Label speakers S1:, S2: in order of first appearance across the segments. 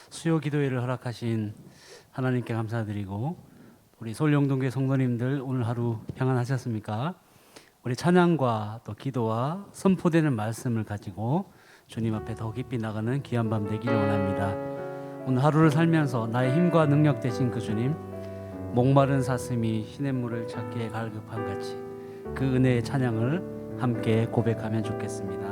S1: 수요 기도회를 허락하신 하나님께 감사드리고, 우리 서울영동교회 성도님들 오늘 하루 평안하셨습니까? 우리 찬양과 또 기도와 선포되는 말씀을 가지고 주님 앞에 더 깊이 나가는 귀한 밤 되기를 원합니다. 오늘 하루를 살면서 나의 힘과 능력 되신 그 주님, 목마른 사슴이 시냇물을 찾기에 갈급한 같이 그 은혜의 찬양을 함께 고백하면 좋겠습니다.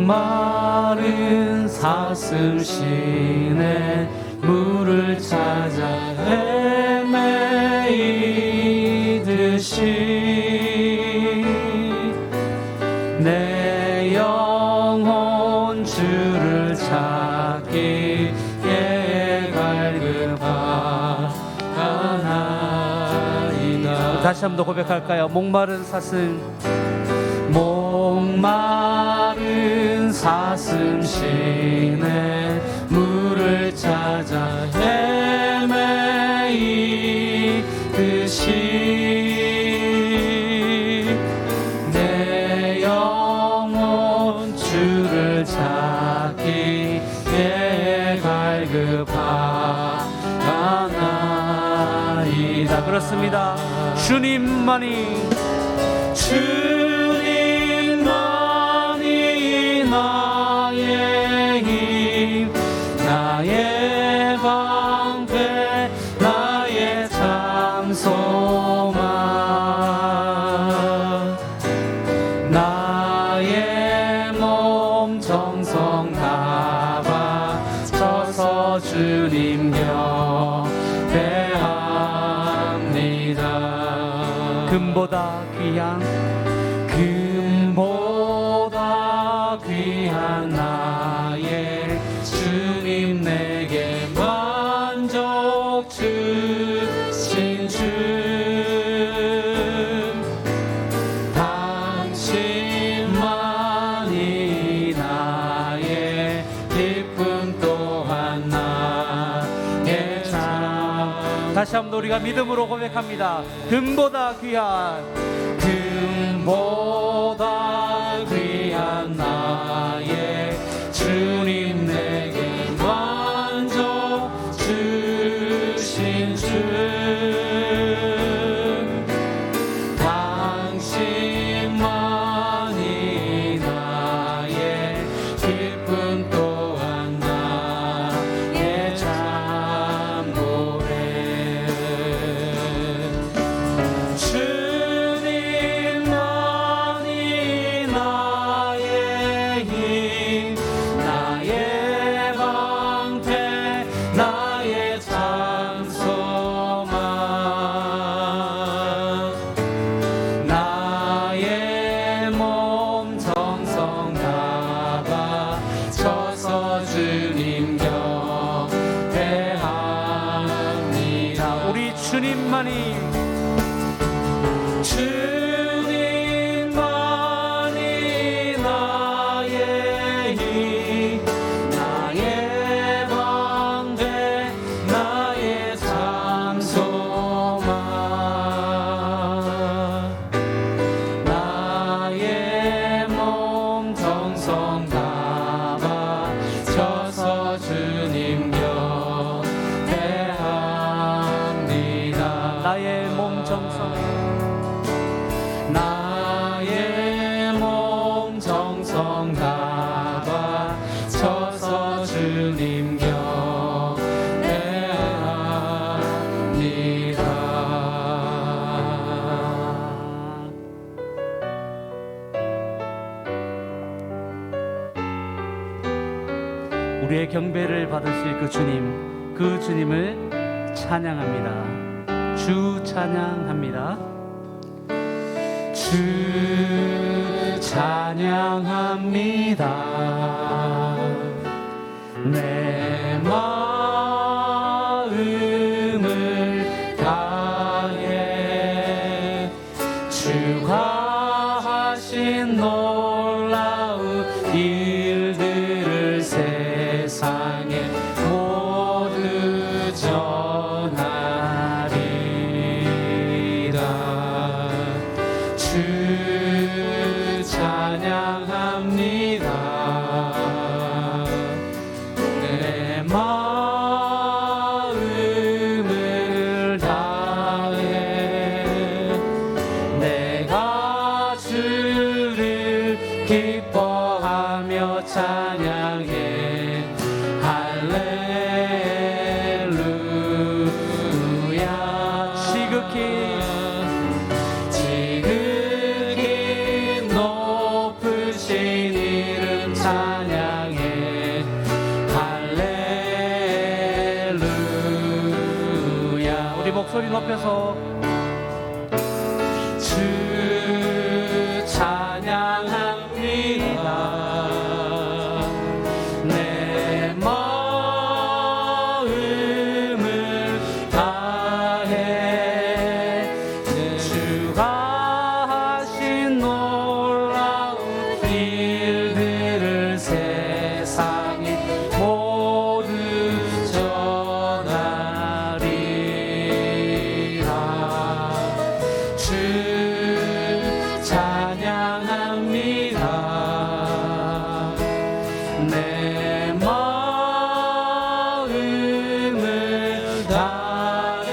S1: 목마른 사슴 시내 물을 찾아 헤매이듯이 내 영혼 주를 찾기에 갈급하나이다. 다시 한 번 더 고백할까요? 목마른 사슴 시내 물을 찾아 헤매이듯이 내 영혼 주를 찾기에 갈급하나이다. 그렇습니다. 주님만이 나의 힘, 나의 방패, 나의 참 소망, 나의 몸 정성 다 바쳐서 주님 경배합니다. 금보다 귀한 나의 주님, 내게 만족 주신 주, 당신만이 나의 기쁨 또한 나의 참. 다시 한번 우리가 믿음으로 고백합니다. 금보다 귀한 나의 주님, 내게 만족 주신 주, 당신만이 나의 기쁨 또한 나의 참 노래. 주님만이 나의 힘, 나의 방패, 나의 참 소망, 나의 몸 정성 다 바쳐서 주님 경배합니다. 우리 주님만이 나의 힘, 나의 방패, 나의 참 소망, 나의 몸 정성 다 바쳐서 주님 경배합니다. 나의 몸 정성, 나의 몸 정성 다 바쳐서 주님 경배합니다. 우리의 경배를 받으실 그 주님을 찬양합니다. 주 찬양합니다. 주 찬양합니다. 내 마음을 다해 주가 하신 놀라운 일들을 세상에 모두 기뻐하며 찬양해 할렐루야. 지극히 높으신 이름 찬양해 할렐루야. 우리 목소리 높여서 주 찬양합니다. 내 마음을 다해 주가 하신 놀라운 일들을 세상에 모두 전하리라. 주 찬양합니다. 내 마음을 다해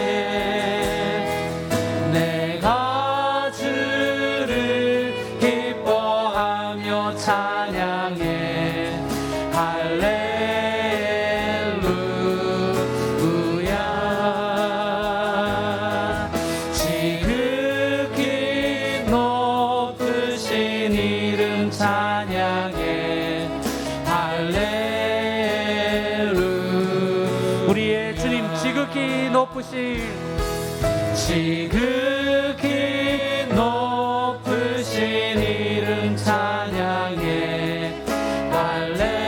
S1: 내가 주를 기뻐하며 찬양해 할렐루야. 지극히 높으신 이름 찬양해 할렐루야. 우리의 주님 지극히 높으신 이름 찬양해 할렐루야.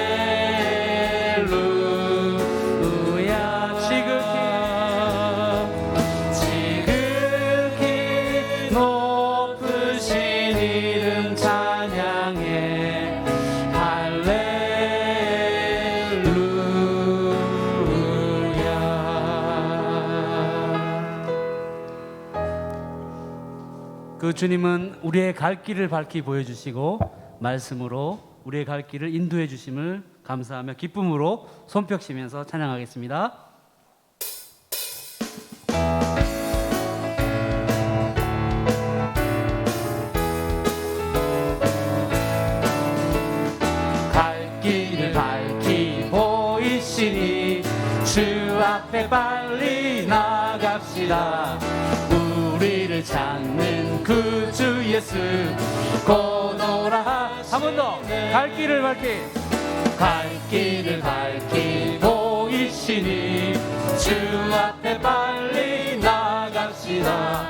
S1: 지극히 높으신 이름 찬양해 할렐루야. 그 주님은 우리의 갈 길을 밝히 보여주시고 말씀으로 우리의 갈 길을 인도해 주심을 감사하며 기쁨으로 손뼉치면서 찬양하겠습니다. 갈 길을 밝히 보이시니 주 앞에 빨리 나갑시다. 우리를 찾는 그 주 예수 곧 오라. 한 번 더. 갈 길을 밝히 보이시니 주 앞에 빨리 나갑시다.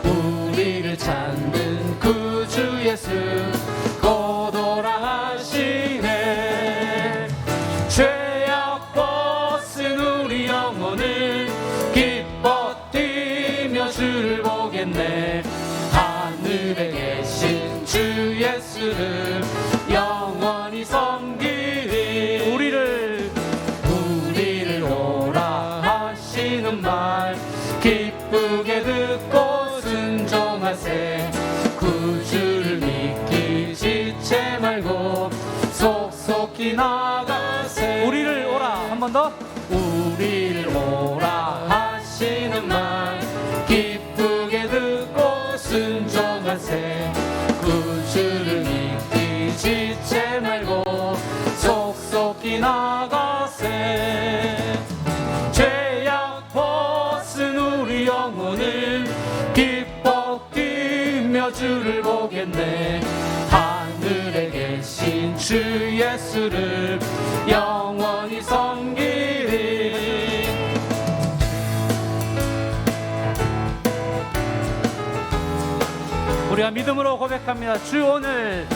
S1: 우리를 찾는 그 주 예수 곧 오라 하시네. 죄악 벗은 우리 영혼을 기뻐 뛰며 주를 보겠네. 하늘에 계신 주 예수를 영원히 섬기리. 우리를 오라 하시는 말 기쁘게 듣고 순종하세. 그 주를 믿기 지체 말고 속속히 나가세. 우리를 오라. 한 번 더. 우리를 오라 하시는 말 기쁘게 듣고 순종하세. 그 주를 믿기 지체 말고 속속히 나가세. 죄악 벗은 우리 영혼을 기뻐 뛰며 주를 보겠네. 하늘에 계신 주 예수를 영원히 섬기리. 우리가 믿음으로 고백합니다. 주 오늘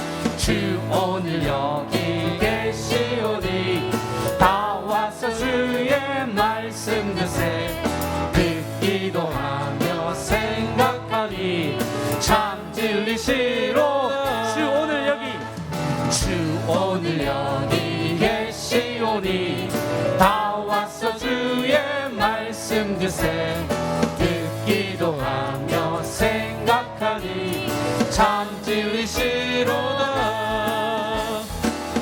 S1: 여기 계시오니 다 와서 주의 말씀 드세. 듣기도 하며 생각하니 참 진리시로. 주 오늘 여기 계시오니 다 와서 주의 말씀 드세. 듣기도 하며 생각하니 참 진리시로다.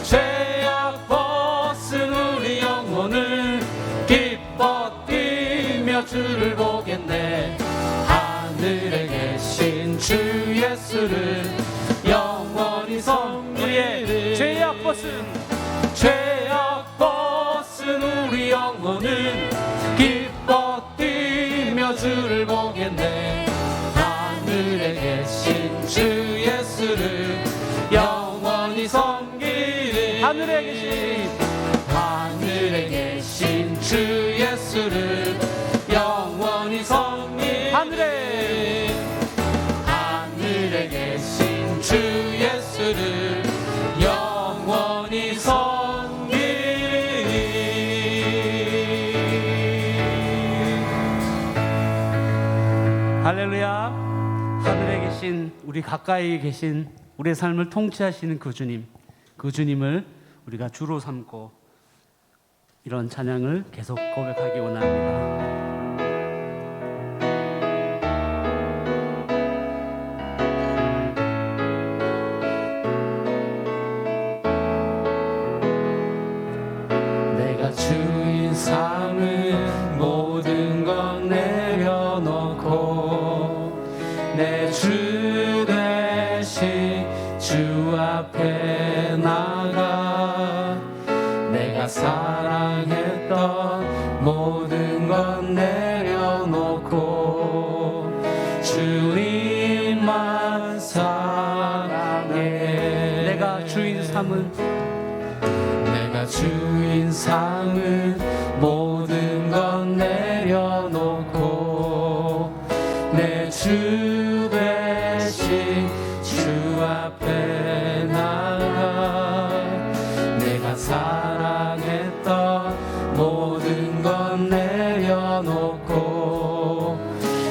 S1: 죄악 벗은 우리 영혼을 기뻐 뛰며 주를 보겠네. 하늘에 계신 주 예수를 영원히 영원히 섬기리. 죄악 벗은 우리 영혼은 기뻐 뛰며 주를 보겠네. 하늘에 계신 주 예수를 영원히 섬기리. 하늘에 계신 주 예수를 영원히 섬기리. 하늘에 계신 주 예수를 영원히 섬기리. 할렐루야. 하늘에 계신, 우리 가까이 계신, 우리의 삶을 통치하시는 그 주님을 우리가 주로 삼고 이런 찬양을 계속 고백하기 원합니다. 내가 주인 삼은 모든 것 내려놓고 내 주 대신 주 앞에 나가 내가 사랑했던 모든 것 내려놓고 주님만 사랑해. 내가 주인 삼은 모든 것 내려놓고 내 주 대신 주 앞에 나가 내가 사랑했던 모든 것 내려놓고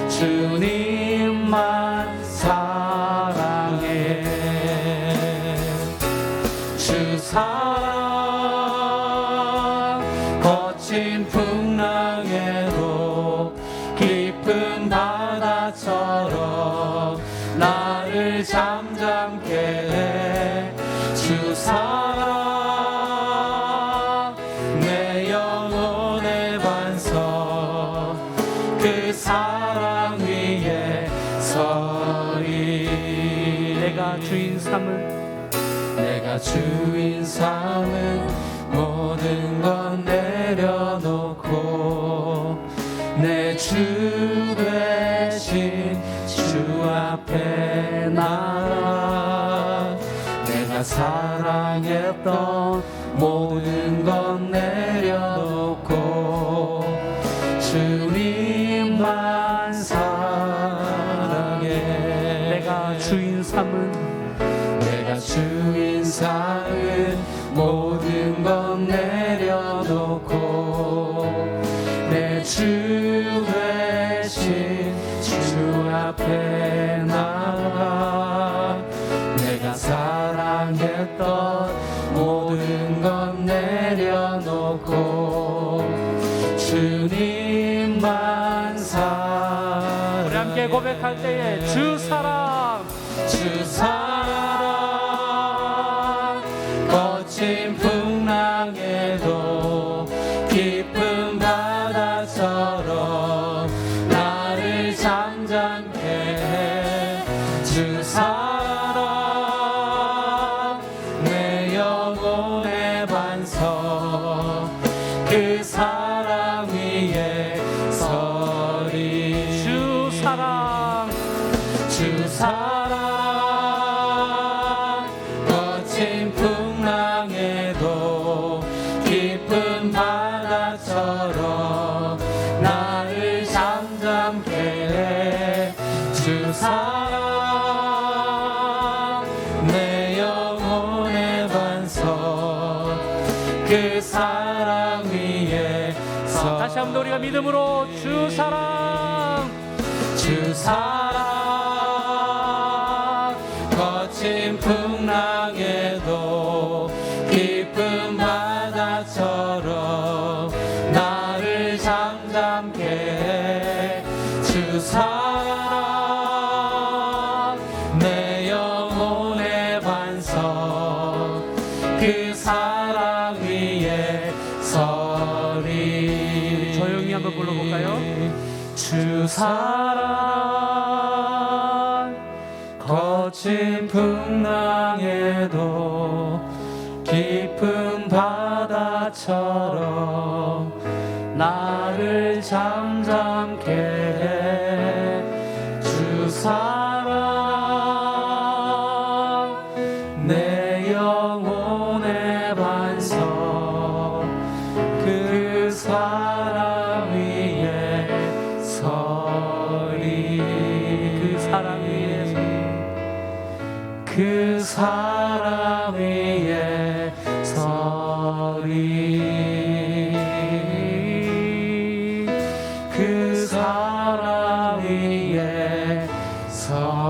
S1: 주님만 사랑해. 주 사랑 거친 풍랑에도 깊은 바다처럼 나를 잠잠게 해. 주 사랑 내 영혼의 반석 그 사랑 위에 서리. 내가 주인 삼은 모든 것 내려놓고 내 주 대신 주 앞에 나가 내가 사랑했던 모든 것 내려놓고 주님만 사랑해. 내가 주인 삼은 모든 것 내려놓고 내 주 대신 주 앞에 나가 내가 사랑했던 모든 것 내려놓고 주님만 사랑해. 우리 함께 고백할 때에 주 사랑 거친 풍랑에도 깊은 바다처럼 나를 잠잠게 해. 주 사랑 내 영혼의 반석 그 사랑 위에 서리. 주 사랑 거친 풍랑에도 깊은 바다처럼 나를 잠잠게 해. 주 사랑 내 영혼의 반석 그 사랑 위에 서. 다시 한번 우리가 믿음으로 주 사랑 거친 풍랑에도 깊은 바다처럼 나를 잠잠게 해. 주 사랑 내 영혼의 반석 그 사랑 위에 서리. 조용히 한번 불러볼까요? 주 사랑
S2: 거친 풍랑에도 깊은 바다처럼 나를 잠잠케 해. 주 사랑 내 영혼의 반석, 그 사랑 위에 서리. 그 사랑 위에 서리. 그 사랑 위에 서리. 그 사랑 위에 서리.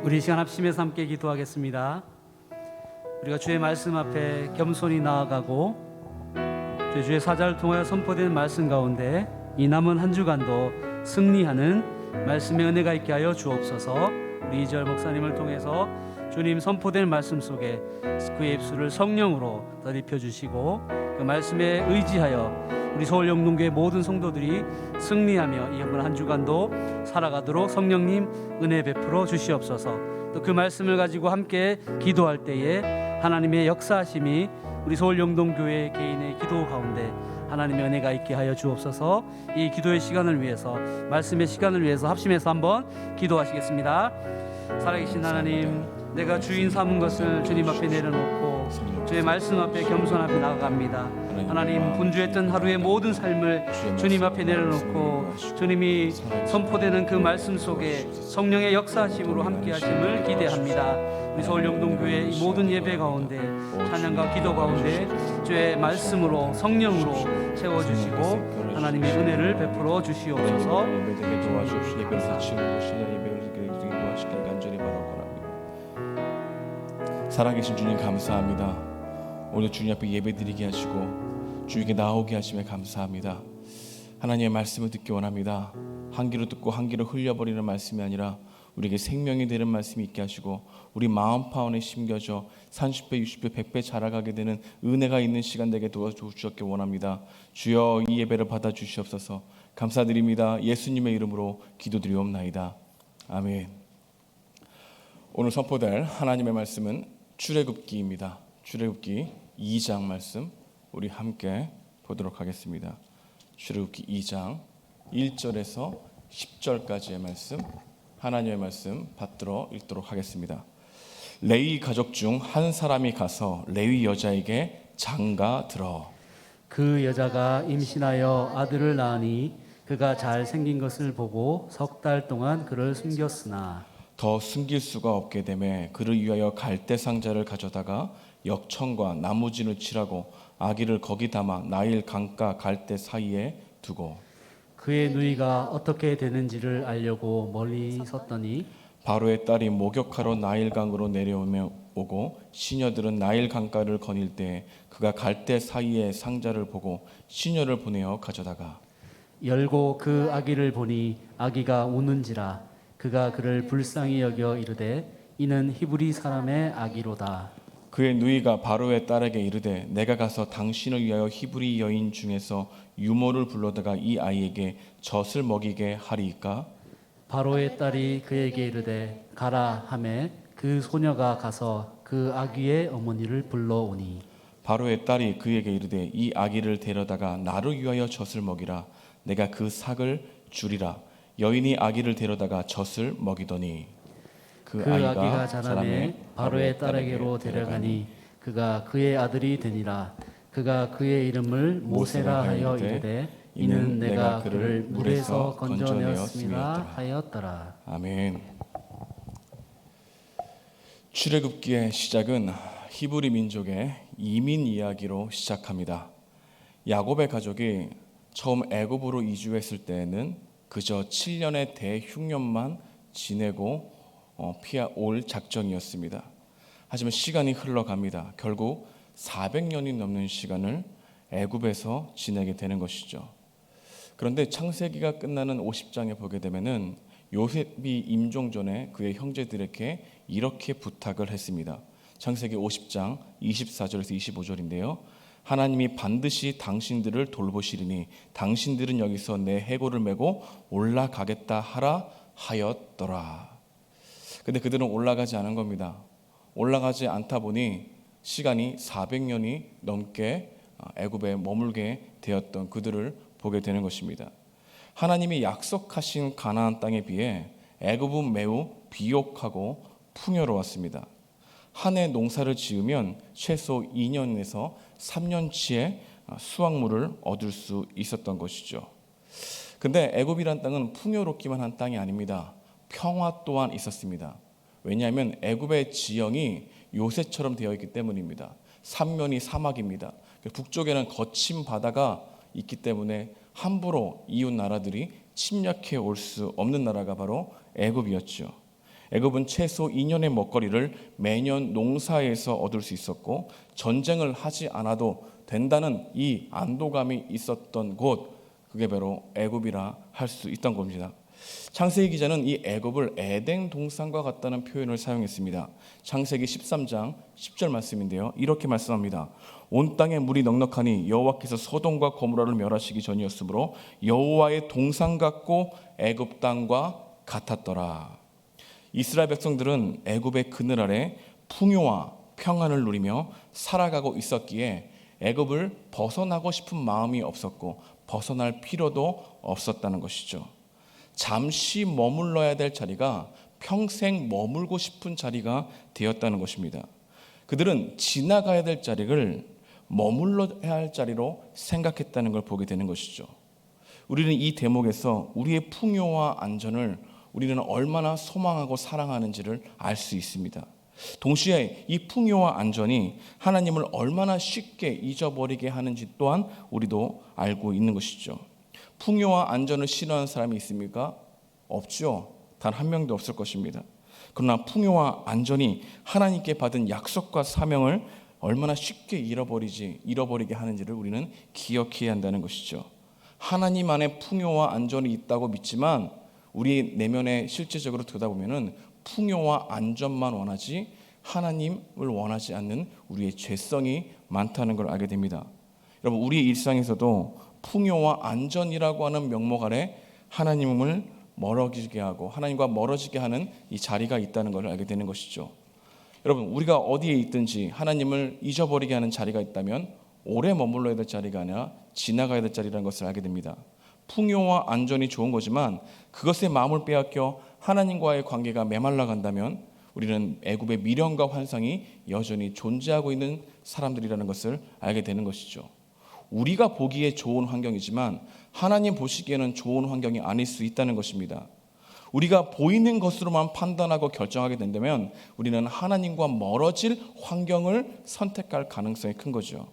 S1: 우리 시간 합심해서 함께 기도하겠습니다. 우리가 주의 말씀 앞에 겸손히 나아가고 주의 사자를 통하여 선포된 말씀 가운데 이 남은 한 주간도 승리하는 말씀의 은혜가 있게 하여 주옵소서. 우리 이절 목사님을 통해서 주님 선포된 말씀 속에 그의 입술을 성령으로 덧입혀 주시고 그 말씀에 의지하여 우리 서울영동교회 모든 성도들이 승리하며 이번 한 주간도 살아가도록 성령님 은혜 베풀어 주시옵소서. 또 그 말씀을 가지고 함께 기도할 때에 하나님의 역사하심이 우리 서울영동교회 개인의 기도 가운데 하나님의 은혜가 있게 하여 주옵소서. 이 기도의 시간을 위해서, 말씀의 시간을 위해서 합심해서 한번 기도하시겠습니다. 살아계신 하나님, 내가 주인 삼은 것을 주님 앞에 내려놓고 주의 말씀 앞에 겸손하게 나아갑니다. 하나님, 분주했던 하루의 모든 삶을 주님 앞에 내려놓고 주님이 선포되는 그 말씀 속에 성령의 역사하심으로 함께 하심을 기대합니다. 우리 서울영동교회 이 모든 예배 가운데 찬양과 기도 가운데 주의 말씀으로 성령으로 채워주시고 하나님의 은혜를 베풀어 주시옵소서.
S2: 예배되게 도와주시고 예배를 바치는 곳이나 예배를 드리게 도와주시길 간절히 바라옵니다. 살아계신 주님 감사합니다. 오늘 주님 앞에 예배드리게 하시고 주님께 나오게 하심에 감사합니다. 하나님의 말씀을 듣기 원합니다. 한 귀로 듣고 한 귀로 흘려버리는 말씀이 아니라 우리에게 생명이 되는 말씀이 있게 하시고 우리 마음 파원에 심겨져 30배, 60배, 100배 자라가게 되는 은혜가 있는 시간 되게 도와주셨기 원합니다. 주여 이 예배를 받아주시옵소서. 감사드립니다. 예수님의 이름으로 기도드리옵나이다. 아멘. 오늘 선포될 하나님의 말씀은 출애굽기입니다. 출애굽기 2장 말씀 우리 함께 보도록 하겠습니다. 출애굽기 2장 1절에서 10절까지의 말씀, 하나님의 말씀 받들어 읽도록 하겠습니다. 레위 가족 중 한 사람이 가서 레위 여자에게 장가 들어
S1: 그 여자가 임신하여 아들을 낳으니 그가 잘 생긴 것을 보고 석 달 동안 그를 숨겼으나
S2: 더 숨길 수가 없게 되매 그를 위하여 갈대 상자를 가져다가 역청과 나무진을 칠하고 아기를 거기 담아 나일 강가 갈대 사이에 두고
S1: 그의 누이가 어떻게 되는지를 알려고 멀리 섰더니
S2: 바로의 딸이 목욕하러 나일강으로 내려오고 시녀들은 나일 강가를 거닐 때 그가 갈대 사이에 상자를 보고 시녀를 보내어 가져다가
S1: 열고 그 아기를 보니 아기가 우는지라 그가 그를 불쌍히 여겨 이르되 이는 히브리 사람의 아기로다.
S2: 그의 누이가 바로의 딸에게 이르되 내가 가서 당신을 위하여 히브리 여인 중에서 유모를 불러다가 이 아이에게 젖을 먹이게 하리이까?
S1: 바로의 딸이 그에게 이르되 가라 하매 그 소녀가 가서 그 아기의 어머니를 불러오니
S2: 바로의 딸이 그에게 이르되 이 아기를 데려다가 나를 위하여 젖을 먹이라. 내가 그 삭을 주리라. 여인이 아기를 데려다가 젖을 먹이더니 그 아기가 자라매
S1: 바로의 딸에게로 데려가니 그가 그의 아들이 되니라. 그가 그의 이름을 모세라 하여 이르되 이는 내가 그를 물에서 건져내었습니다 하였더라.
S2: 아멘. 출애굽기의 시작은 히브리 민족의 이민 이야기로 시작합니다. 야곱의 가족이 처음 애굽으로 이주했을 때에는 그저 7년의 대흉년만 지내고 피해올 작정이었습니다. 하지만 시간이 흘러갑니다. 결국 400년이 넘는 시간을 애굽에서 지내게 되는 것이죠. 그런데 창세기가 끝나는 50장에 보게 되면은 요셉이 임종 전에 그의 형제들에게 이렇게 부탁을 했습니다. 창세기 50장 24절에서 25절인데요. 하나님이 반드시 당신들을 돌보시리니 당신들은 여기서 내 해골을 메고 올라가겠다 하라 하였더라. 근데 그들은 올라가지 않은 겁니다. 올라가지 않다 보니 시간이 400년이 넘게 애굽에 머물게 되었던 그들을 보게 되는 것입니다. 하나님이 약속하신 가나안 땅에 비해 애굽은 매우 비옥하고 풍요로웠습니다. 한 해 농사를 지으면 최소 2년에서 3년치의 수확물을 얻을 수 있었던 것이죠. 근데 애굽이란 땅은 풍요롭기만 한 땅이 아닙니다. 평화 또한 있었습니다. 왜냐하면 애굽의 지형이 요새처럼 되어 있기 때문입니다. 삼면이 사막입니다. 북쪽에는 거친 바다가 있기 때문에 함부로 이웃 나라들이 침략해 올 수 없는 나라가 바로 애굽이었죠. 애굽은 최소 2년의 먹거리를 매년 농사에서 얻을 수 있었고 전쟁을 하지 않아도 된다는 이 안도감이 있었던 곳, 그게 바로 애굽이라 할 수 있던 겁니다. 창세기 기자는 이 애굽을 에덴 동산과 같다는 표현을 사용했습니다. 창세기 13장 10절 말씀인데요. 이렇게 말씀합니다. 온 땅에 물이 넉넉하니 여호와께서 소돔과 고모라를 멸하시기 전이었으므로 여호와의 동산 같고 애굽 땅과 같았더라. 이스라엘 백성들은 애굽의 그늘 아래 풍요와 평안을 누리며 살아가고 있었기에 애굽을 벗어나고 싶은 마음이 없었고 벗어날 필요도 없었다는 것이죠. 잠시 머물러야 될 자리가 평생 머물고 싶은 자리가 되었다는 것입니다. 그들은 지나가야 될 자리를 머물러야 할 자리로 생각했다는 걸 보게 되는 것이죠. 우리는 이 대목에서 우리의 풍요와 안전을 우리는 얼마나 소망하고 사랑하는지를 알 수 있습니다. 동시에 이 풍요와 안전이 하나님을 얼마나 쉽게 잊어버리게 하는지 또한 우리도 알고 있는 것이죠. 풍요와 안전을 싫어하는 사람이 있습니까? 없죠. 단 한 명도 없을 것입니다. 그러나 풍요와 안전이 하나님께 받은 약속과 사명을 얼마나 쉽게 잃어버리게 하는지를 우리는 기억해야 한다는 것이죠. 하나님 안에 풍요와 안전이 있다고 믿지만 우리 내면에 실제적으로 들여다보면 풍요와 안전만 원하지 하나님을 원하지 않는 우리의 죄성이 많다는 걸 알게 됩니다. 여러분, 우리의 일상에서도 풍요와 안전이라고 하는 명목 아래 하나님을 멀어지게 하고 하나님과 멀어지게 하는 이 자리가 있다는 걸 알게 되는 것이죠. 여러분, 우리가 어디에 있든지 하나님을 잊어버리게 하는 자리가 있다면 오래 머물러야 될 자리가 아니라 지나가야 될 자리라는 것을 알게 됩니다. 풍요와 안전이 좋은 거지만 그것에 마음을 빼앗겨 하나님과의 관계가 메말라 간다면 우리는 애굽의 미련과 환상이 여전히 존재하고 있는 사람들이라는 것을 알게 되는 것이죠. 우리가 보기에 좋은 환경이지만 하나님 보시기에는 좋은 환경이 아닐 수 있다는 것입니다. 우리가 보이는 것으로만 판단하고 결정하게 된다면 우리는 하나님과 멀어질 환경을 선택할 가능성이 큰 거죠.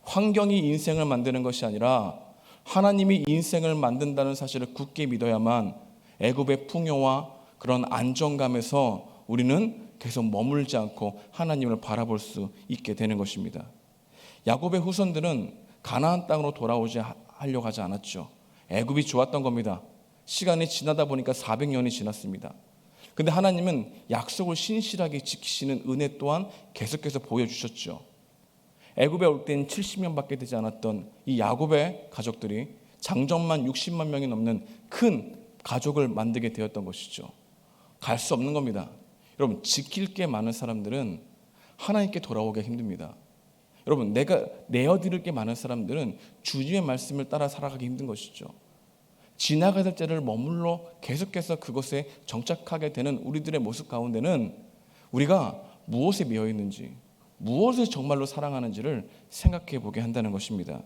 S2: 환경이 인생을 만드는 것이 아니라 하나님이 인생을 만든다는 사실을 굳게 믿어야만 애굽의 풍요와 그런 안정감에서 우리는 계속 머물지 않고 하나님을 바라볼 수 있게 되는 것입니다. 야곱의 후손들은 가나안 땅으로 돌아오지 하려고 하지 않았죠. 애굽이 좋았던 겁니다. 시간이 지나다 보니까 400년이 지났습니다. 그런데 하나님은 약속을 신실하게 지키시는 은혜 또한 계속해서 보여주셨죠. 애굽에 올 때는 70년밖에 되지 않았던 이 야곱의 가족들이 장정만 60만 명이 넘는 큰 가족을 만들게 되었던 것이죠. 갈 수 없는 겁니다. 여러분, 지킬 게 많은 사람들은 하나님께 돌아오기가 힘듭니다. 여러분, 내가 내어드릴 게 많은 사람들은 주님의 말씀을 따라 살아가기 힘든 것이죠. 지나가야 될 자리를 머물러 계속해서 그곳에 정착하게 되는 우리들의 모습 가운데는 우리가 무엇에 매여 있는지, 무엇을 정말로 사랑하는지를 생각해 보게 한다는 것입니다.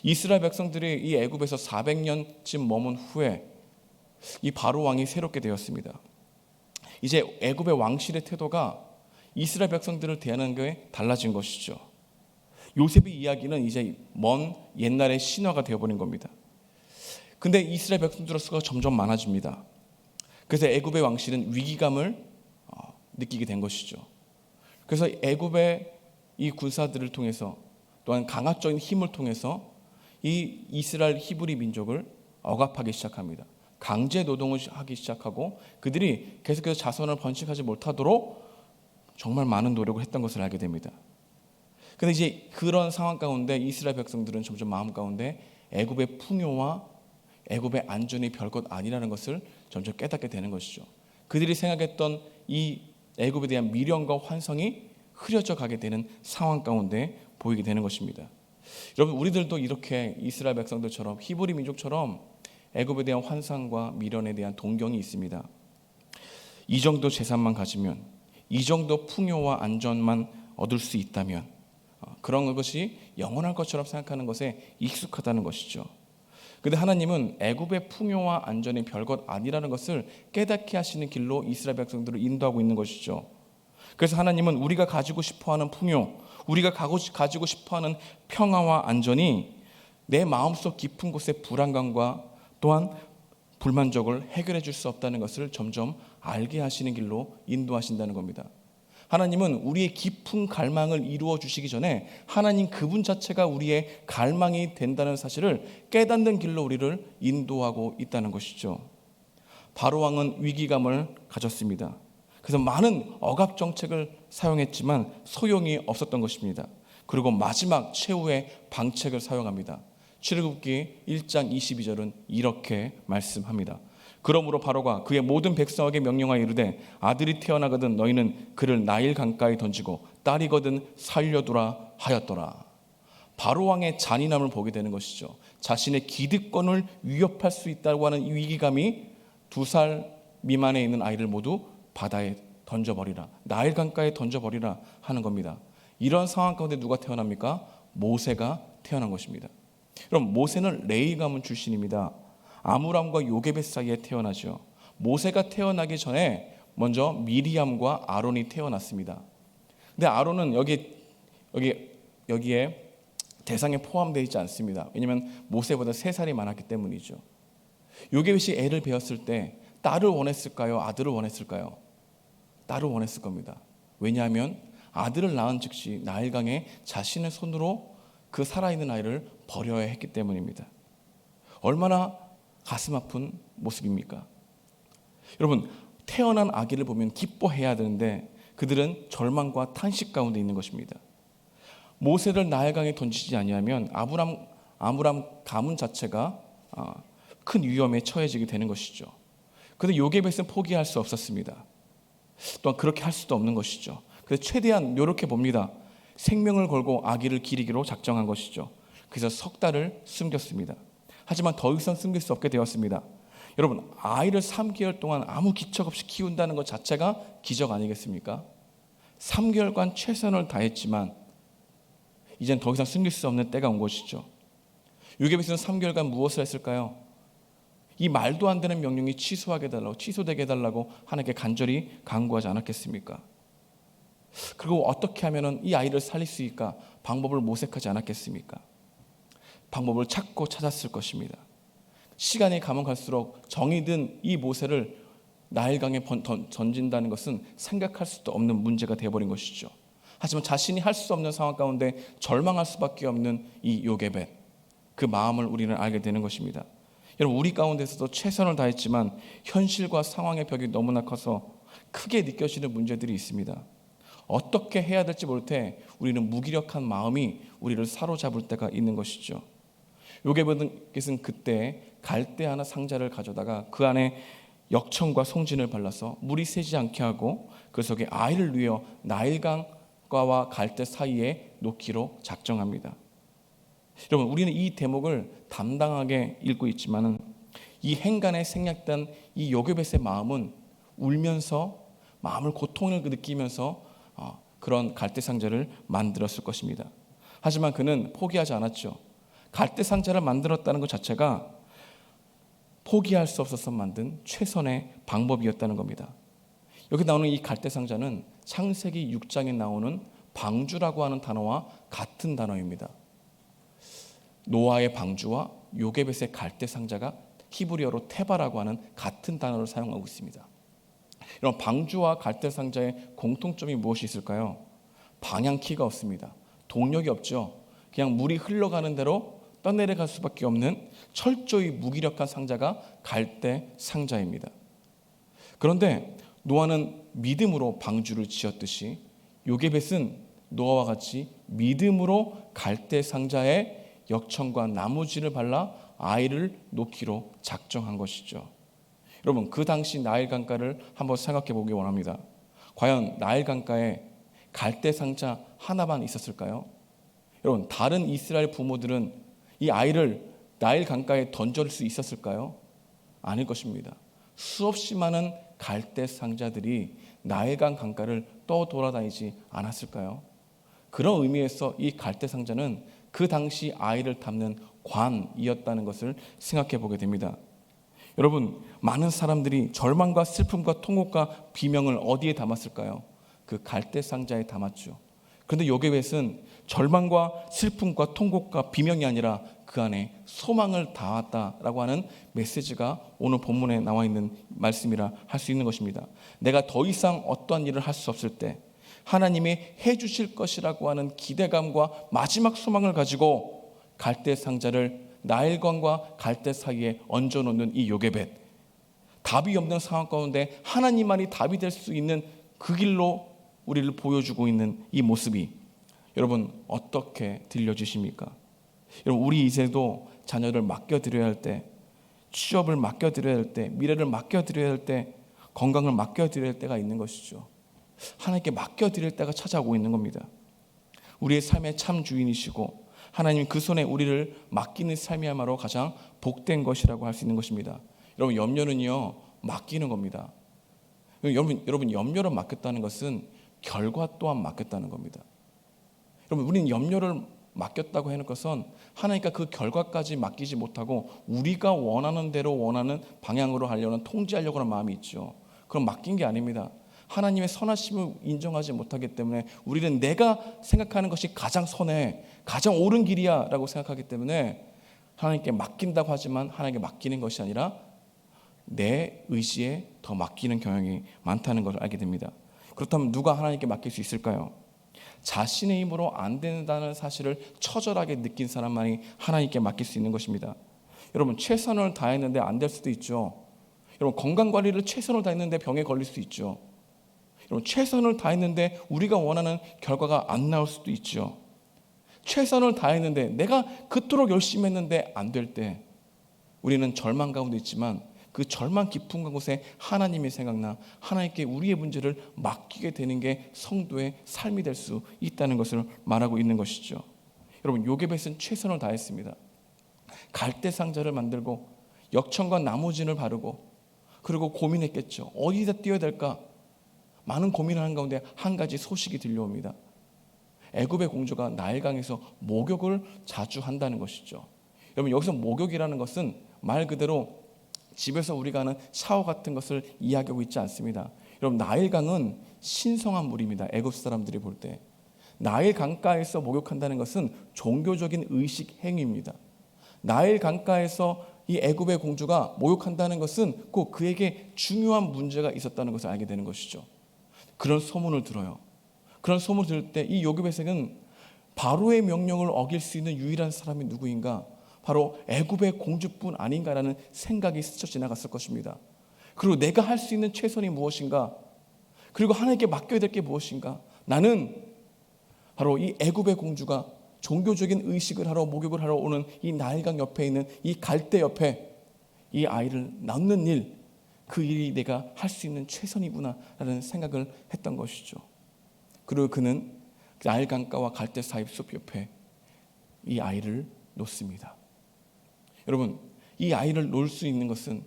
S2: 이스라엘 백성들이 이 애굽에서 400년쯤 머문 후에 이 바로 왕이 새롭게 되었습니다. 이제 애굽의 왕실의 태도가 이스라엘 백성들을 대하는 게 달라진 것이죠. 요셉의 이야기는 이제 먼 옛날의 신화가 되어버린 겁니다. 근데 이스라엘 백성들의 수가 점점 많아집니다. 그래서 애굽의 왕실은 위기감을 느끼게 된 것이죠. 그래서 애굽의 이 군사들을 통해서 또한 강압적인 힘을 통해서 이 이스라엘 히브리 민족을 억압하기 시작합니다. 강제 노동을 하기 시작하고 그들이 계속해서 자손을 번식하지 못하도록 정말 많은 노력을 했던 것을 알게 됩니다. 근데 이제 그런 상황 가운데 이스라엘 백성들은 점점 마음 가운데 애굽의 풍요와 애굽의 안전이 별것 아니라는 것을 점점 깨닫게 되는 것이죠. 그들이 생각했던 이 애굽에 대한 미련과 환상이 흐려져 가게 되는 상황 가운데 보이게 되는 것입니다. 여러분, 우리들도 이렇게 이스라엘 백성들처럼 히브리 민족처럼 애굽에 대한 환상과 미련에 대한 동경이 있습니다. 이 정도 재산만 가지면, 이 정도 풍요와 안전만 얻을 수 있다면, 그런 것이 영원할 것처럼 생각하는 것에 익숙하다는 것이죠. 그런데 하나님은 애굽의 풍요와 안전이 별것 아니라는 것을 깨닫게 하시는 길로 이스라엘 백성들을 인도하고 있는 것이죠. 그래서 하나님은 우리가 가지고 싶어하는 풍요, 우리가 가지고 싶어하는 평화와 안전이 내 마음속 깊은 곳의 불안감과 또한 불만족을 해결해 줄 수 없다는 것을 점점 알게 하시는 길로 인도하신다는 겁니다. 하나님은 우리의 깊은 갈망을 이루어 주시기 전에 하나님 그분 자체가 우리의 갈망이 된다는 사실을 깨닫는 길로 우리를 인도하고 있다는 것이죠. 바로 왕은 위기감을 가졌습니다. 그래서 많은 억압 정책을 사용했지만 소용이 없었던 것입니다. 그리고 마지막 최후의 방책을 사용합니다. 출애굽기 1장 22절은 이렇게 말씀합니다. 그러므로 바로가 그의 모든 백성에게 명령하여 이르되 아들이 태어나거든 너희는 그를 나일 강가에 던지고 딸이거든 살려두라 하였더라. 바로 왕의 잔인함을 보게 되는 것이죠. 자신의 기득권을 위협할 수 있다고 하는 이 위기감이 2살 미만에 있는 아이를 모두 바다에 던져버리라, 나일 강가에 던져버리라 하는 겁니다. 이런 상황 가운데 누가 태어납니까? 모세가 태어난 것입니다. 그럼 모세는 레위 가문 출신입니다. 아므람과 요게벳 사이에 태어나죠. 모세가 태어나기 전에 먼저 미리암과 아론이 태어났습니다. 근데 아론은 여기에 대상에 포함되어 있지 않습니다. 왜냐하면 모세보다 3살이 많았기 때문이죠. 요게벳이 애를 베었을 때 딸을 원했을까요? 아들을 원했을까요? 딸을 원했을 겁니다. 왜냐하면 아들을 낳은 즉시 나일강에 자신의 손으로 그 살아있는 아이를 버려야 했기 때문입니다. 얼마나 가슴 아픈 모습입니까? 여러분, 태어난 아기를 보면 기뻐해야 되는데 그들은 절망과 탄식 가운데 있는 것입니다. 모세를 나일강에 던지지 아니하면 아므람 가문 자체가 큰 위험에 처해지게 되는 것이죠. 그런데 요게벳은 포기할 수 없었습니다. 또한 그렇게 할 수도 없는 것이죠. 그래서 최대한 노력해 봅니다. 생명을 걸고 아기를 기리기로 작정한 것이죠. 그래서 3달을 숨겼습니다. 하지만 더 이상 숨길 수 없게 되었습니다. 여러분, 아이를 3개월 동안 아무 기척 없이 키운다는 것 자체가 기적 아니겠습니까? 3개월간 최선을 다했지만 이젠 더 이상 숨길 수 없는 때가 온 것이죠. 요게벳은 3개월간 무엇을 했을까요? 이 말도 안 되는 명령이 취소되게 해달라고 하나님께 간절히 간구하지 않았겠습니까? 그리고 어떻게 하면 이 아이를 살릴 수 있을까? 방법을 모색하지 않았겠습니까? 방법을 찾았을 것입니다. 시간이 가면 갈수록 정이 든 이 모세를 나일강에 던진다는 것은 생각할 수도 없는 문제가 되어버린 것이죠. 하지만 자신이 할 수 없는 상황 가운데 절망할 수밖에 없는 이 요게벳, 그 마음을 우리는 알게 되는 것입니다. 여러분, 우리 가운데서도 최선을 다했지만 현실과 상황의 벽이 너무나 커서 크게 느껴지는 문제들이 있습니다. 어떻게 해야 될지 모를 때 우리는 무기력한 마음이 우리를 사로잡을 때가 있는 것이죠. 요게벳은 그때 갈대 하나 상자를 가져다가 그 안에 역청과 송진을 발라서 물이 새지 않게 하고 그 속에 아이를 누여 나일강가와 갈대 사이에 놓기로 작정합니다. 여러분, 우리는 이 대목을 담당하게 읽고 있지만은 이 행간에 생략된 이 요게벳의 마음은 울면서 마음을 고통을 느끼면서 그런 갈대 상자를 만들었을 것입니다. 하지만 그는 포기하지 않았죠. 갈대 상자를 만들었다는 것 자체가 포기할 수 없어서 만든 최선의 방법이었다는 겁니다. 여기 나오는 이 갈대 상자는 창세기 6장에 나오는 방주라고 하는 단어와 같은 단어입니다. 노아의 방주와 요게벳의 갈대 상자가 히브리어로 테바라고 하는 같은 단어를 사용하고 있습니다. 이런 방주와 갈대 상자의 공통점이 무엇이 있을까요? 방향키가 없습니다. 동력이 없죠. 그냥 물이 흘러가는 대로 떠내려갈 수밖에 없는 철저히 무기력한 상자가 갈대 상자입니다. 그런데 노아는 믿음으로 방주를 지었듯이 요게벳은 노아와 같이 믿음으로 갈대 상자에 역청과 나무진을 발라 아이를 놓기로 작정한 것이죠. 여러분, 그 당시 나일 강가를 한번 생각해 보기 원합니다. 과연 나일 강가에 갈대 상자 하나만 있었을까요? 여러분, 다른 이스라엘 부모들은 이 아이를 나일 강가에 던질 수 있었을까요? 아닐 것입니다. 수없이 많은 갈대 상자들이 나일강 강가를 떠돌아다니지 않았을까요? 그런 의미에서 이 갈대 상자는 그 당시 아이를 담는 관이었다는 것을 생각해 보게 됩니다. 여러분, 많은 사람들이 절망과 슬픔과 통곡과 비명을 어디에 담았을까요? 그 갈대 상자에 담았죠. 그런데 요게벳은 절망과 슬픔과 통곡과 비명이 아니라 그 안에 소망을 담았다라고 하는 메시지가 오늘 본문에 나와 있는 말씀이라 할 수 있는 것입니다. 내가 더 이상 어떠한 일을 할 수 없을 때 하나님이 해주실 것이라고 하는 기대감과 마지막 소망을 가지고 갈대 상자를 나일강과 갈대 사이에 얹어놓는 이 요게벳, 답이 없는 상황 가운데 하나님만이 답이 될 수 있는 그 길로 우리를 보여주고 있는 이 모습이 여러분 어떻게 들려지십니까? 여러분, 우리 이제도 자녀를 맡겨드려야 할 때, 취업을 맡겨드려야 할 때, 미래를 맡겨드려야 할 때, 건강을 맡겨드려야 할 때가 있는 것이죠. 하나님께 맡겨드릴 때가 찾아오고 있는 겁니다. 우리의 삶의 참 주인이시고 하나님 그 손에 우리를 맡기는 삶이야말로 가장 복된 것이라고 할 수 있는 것입니다. 여러분, 염려는요 맡기는 겁니다. 여러분 염려를 맡겼다는 것은 결과 또한 맡겼다는 겁니다. 여러분, 우리는 염려를 맡겼다고 하는 것은 하나님께 그 결과까지 맡기지 못하고 우리가 원하는 대로 원하는 방향으로 하려는 통제하려고 하는 마음이 있죠. 그럼 맡긴 게 아닙니다. 하나님의 선하심을 인정하지 못하기 때문에 우리는 내가 생각하는 것이 가장 선해, 가장 옳은 길이야 라고 생각하기 때문에 하나님께 맡긴다고 하지만 하나님께 맡기는 것이 아니라 내 의지에 더 맡기는 경향이 많다는 것을 알게 됩니다. 그렇다면 누가 하나님께 맡길 수 있을까요? 자신의 힘으로 안 된다는 사실을 처절하게 느낀 사람만이 하나님께 맡길 수 있는 것입니다. 여러분, 최선을 다했는데 안 될 수도 있죠. 여러분, 건강관리를 최선을 다했는데 병에 걸릴 수 있죠. 여러분, 최선을 다했는데 우리가 원하는 결과가 안 나올 수도 있죠. 최선을 다했는데 내가 그토록 열심히 했는데 안 될 때 우리는 절망 가운데 있지만 그 절망 깊은 곳에 하나님이 생각나 하나님께 우리의 문제를 맡기게 되는 게 성도의 삶이 될 수 있다는 것을 말하고 있는 것이죠. 여러분, 요게벳은 최선을 다했습니다. 갈대 상자를 만들고 역청과 나무진을 바르고 그리고 고민했겠죠. 어디다 띄워야 될까? 많은 고민을 하는 가운데 한 가지 소식이 들려옵니다. 애굽의 공주가 나일강에서 목욕을 자주 한다는 것이죠. 여러분, 여기서 목욕이라는 것은 말 그대로 집에서 우리가 하는 샤워 같은 것을 이야기하고 있지 않습니다. 여러분, 나일강은 신성한 물입니다. 애굽 사람들이 볼 때 나일 강가에서 목욕한다는 것은 종교적인 의식 행위입니다. 나일 강가에서 이 애굽의 공주가 목욕한다는 것은 꼭 그에게 중요한 문제가 있었다는 것을 알게 되는 것이죠. 그런 소문을 들어요. 그런 소문을 들을 때 이 요게벳은 바로의 명령을 어길 수 있는 유일한 사람이 누구인가? 바로 애굽의 공주뿐 아닌가라는 생각이 스쳐 지나갔을 것입니다. 그리고 내가 할 수 있는 최선이 무엇인가? 그리고 하나님께 맡겨야 될 게 무엇인가? 나는 바로 이 애굽의 공주가 종교적인 의식을 하러 목욕을 하러 오는 이 나일강 옆에 있는 이 갈대 옆에 이 아이를 낳는 일, 그 일이 내가 할 수 있는 최선이구나라는 생각을 했던 것이죠. 그리고 그는 나일강가와 갈대 사이 숲 옆에 이 아이를 놓습니다. 여러분, 이 아이를 놓을 수 있는 것은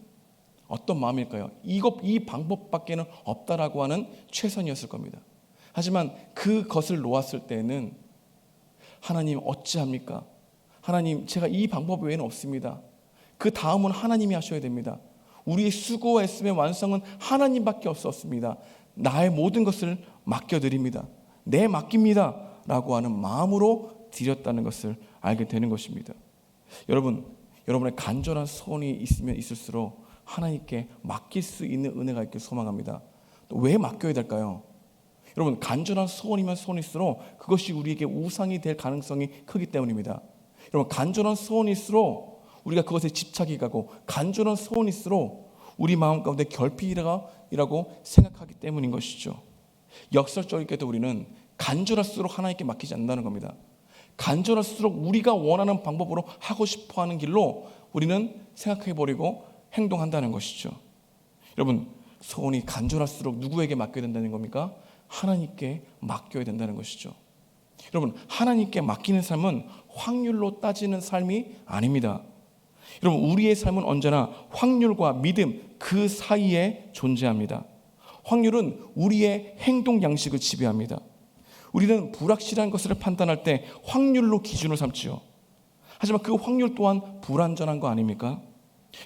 S2: 어떤 마음일까요? 이 방법밖에는 없다라고 하는 최선이었을 겁니다. 하지만 그것을 놓았을 때는 하나님 어찌합니까? 하나님, 제가 이 방법 외에는 없습니다. 그 다음은 하나님이 하셔야 됩니다. 우리의 수고와 애씀의 완성은 하나님밖에 없었습니다. 나의 모든 것을 맡겨드립니다. 내 맡깁니다 라고 하는 마음으로 드렸다는 것을 알게 되는 것입니다. 여러분의 간절한 소원이 있으면 있을수록 하나님께 맡길 수 있는 은혜가 있길 소망합니다. 또 왜 맡겨야 될까요? 여러분, 간절한 소원이면 소원일수록 그것이 우리에게 우상이 될 가능성이 크기 때문입니다. 여러분, 간절한 소원일수록 우리가 그것에 집착이 가고 간절한 소원일수록 우리 마음 가운데 결핍이라고 생각하기 때문인 것이죠. 역설적이게도 우리는 간절할수록 하나님께 맡기지 않는다는 겁니다. 간절할수록 우리가 원하는 방법으로 하고 싶어하는 길로 우리는 생각해버리고 행동한다는 것이죠. 여러분, 소원이 간절할수록 누구에게 맡겨야 된다는 겁니까? 하나님께 맡겨야 된다는 것이죠. 여러분, 하나님께 맡기는 삶은 확률로 따지는 삶이 아닙니다. 여러분, 우리의 삶은 언제나 확률과 믿음 그 사이에 존재합니다. 확률은 우리의 행동 양식을 지배합니다. 우리는 불확실한 것을 판단할 때 확률로 기준을 삼지요. 하지만 그 확률 또한 불완전한 거 아닙니까?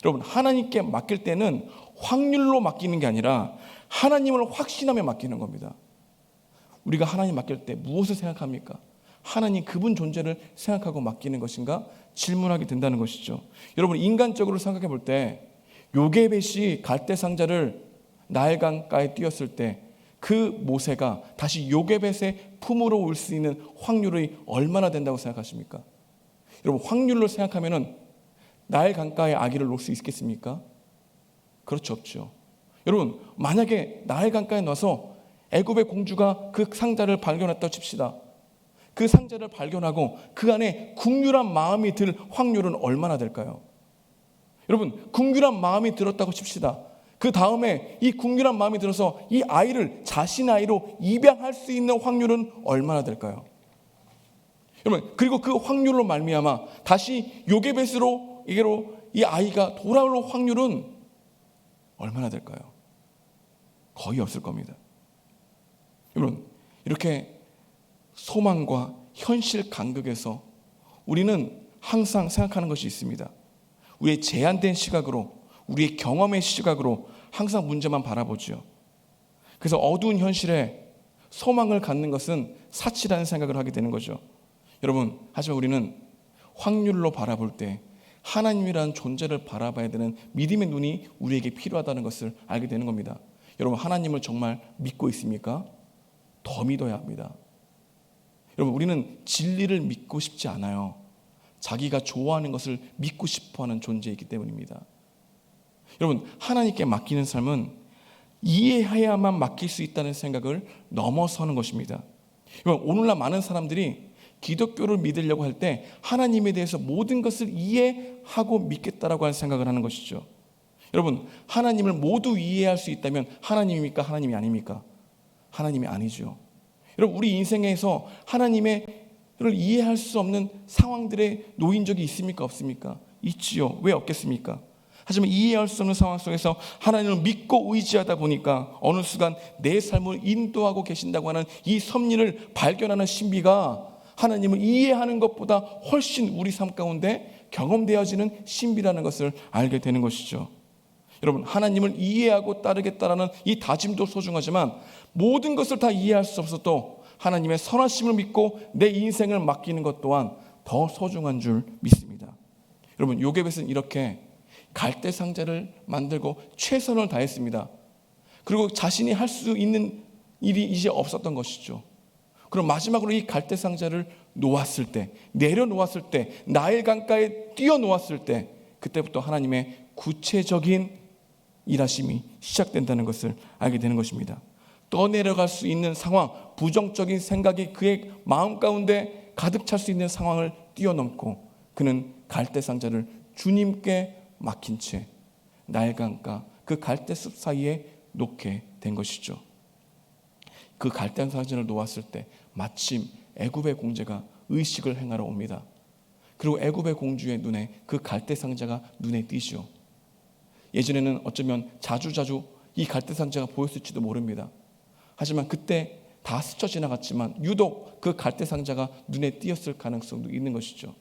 S2: 여러분, 하나님께 맡길 때는 확률로 맡기는 게 아니라 하나님을 확신하며 맡기는 겁니다. 우리가 하나님 맡길 때 무엇을 생각합니까? 하나님 그분 존재를 생각하고 맡기는 것인가? 질문하게 된다는 것이죠. 여러분, 인간적으로 생각해 볼 때 요게벳이 갈대 상자를 나일 강가에 띄었을 때 그 모세가 다시 요게벳의 품으로 올 수 있는 확률이 얼마나 된다고 생각하십니까? 여러분, 확률로 생각하면은 나일 강가에 아기를 놓을 수 있겠습니까? 그렇지 없죠. 여러분, 만약에 나일 강가에 놔서 애굽의 공주가 그 상자를 발견했다고 칩시다. 그 상자를 발견하고 그 안에 긍휼한 마음이 들 확률은 얼마나 될까요? 여러분, 긍휼한 마음이 들었다고 칩시다. 그 다음에 이 긍휼한 마음이 들어서 이 아이를 자신의 아이로 입양할 수 있는 확률은 얼마나 될까요? 여러분, 그리고 그 확률로 말미암아 다시 요게벳으로에게로 이 아이가 돌아올 확률은 얼마나 될까요? 거의 없을 겁니다. 여러분, 이렇게 소망과 현실 간극에서 우리는 항상 생각하는 것이 있습니다. 우리의 제한된 시각으로, 우리의 경험의 시각으로 항상 문제만 바라보죠. 그래서 어두운 현실에 소망을 갖는 것은 사치라는 생각을 하게 되는 거죠. 여러분, 하지만 우리는 확률로 바라볼 때 하나님이라는 존재를 바라봐야 되는 믿음의 눈이 우리에게 필요하다는 것을 알게 되는 겁니다. 여러분, 하나님을 정말 믿고 있습니까? 더 믿어야 합니다. 여러분, 우리는 진리를 믿고 싶지 않아요. 자기가 좋아하는 것을 믿고 싶어하는 존재이기 때문입니다. 여러분, 하나님께 맡기는 삶은 이해해야만 맡길 수 있다는 생각을 넘어서는 것입니다. 여러분, 오늘날 많은 사람들이 기독교를 믿으려고 할 때 하나님에 대해서 모든 것을 이해하고 믿겠다라고 하는 생각을 하는 것이죠. 여러분, 하나님을 모두 이해할 수 있다면 하나님입니까? 하나님이 아닙니까? 하나님이 아니죠. 여러분, 우리 인생에서 하나님을 이해할 수 없는 상황들에 놓인 적이 있습니까? 없습니까? 있지요. 왜 없겠습니까? 하지만 이해할 수 없는 상황 속에서 하나님을 믿고 의지하다 보니까 어느 순간 내 삶을 인도하고 계신다고 하는 이 섭리를 발견하는 신비가 하나님을 이해하는 것보다 훨씬 우리 삶 가운데 경험되어지는 신비라는 것을 알게 되는 것이죠. 여러분, 하나님을 이해하고 따르겠다라는 이 다짐도 소중하지만 모든 것을 다 이해할 수 없어도 하나님의 선하심을 믿고 내 인생을 맡기는 것 또한 더 소중한 줄 믿습니다. 여러분, 요게벳은 이렇게 갈대 상자를 만들고 최선을 다했습니다. 그리고 자신이 할 수 있는 일이 이제 없었던 것이죠. 그럼 마지막으로 이 갈대 상자를 놓았을 때, 내려놓았을 때, 나일 강가에 띄어놓았을 때, 그때부터 하나님의 구체적인 일하심이 시작된다는 것을 알게 되는 것입니다. 떠내려갈 수 있는 상황, 부정적인 생각이 그의 마음 가운데 가득 찰 수 있는 상황을 뛰어넘고 그는 갈대 상자를 주님께 맡긴 채 나일 강가 그 갈대숲 사이에 놓게 된 것이죠. 그 갈대 상자를 놓았을 때 마침 애굽의 공주가 의식을 행하러 옵니다. 그리고 애굽의 공주의 눈에 그 갈대 상자가 눈에 띄죠. 예전에는 어쩌면 자주자주 이 갈대 상자가 보였을지도 모릅니다. 하지만 그때 다 스쳐 지나갔지만 유독 그 갈대 상자가 눈에 띄었을 가능성도 있는 것이죠.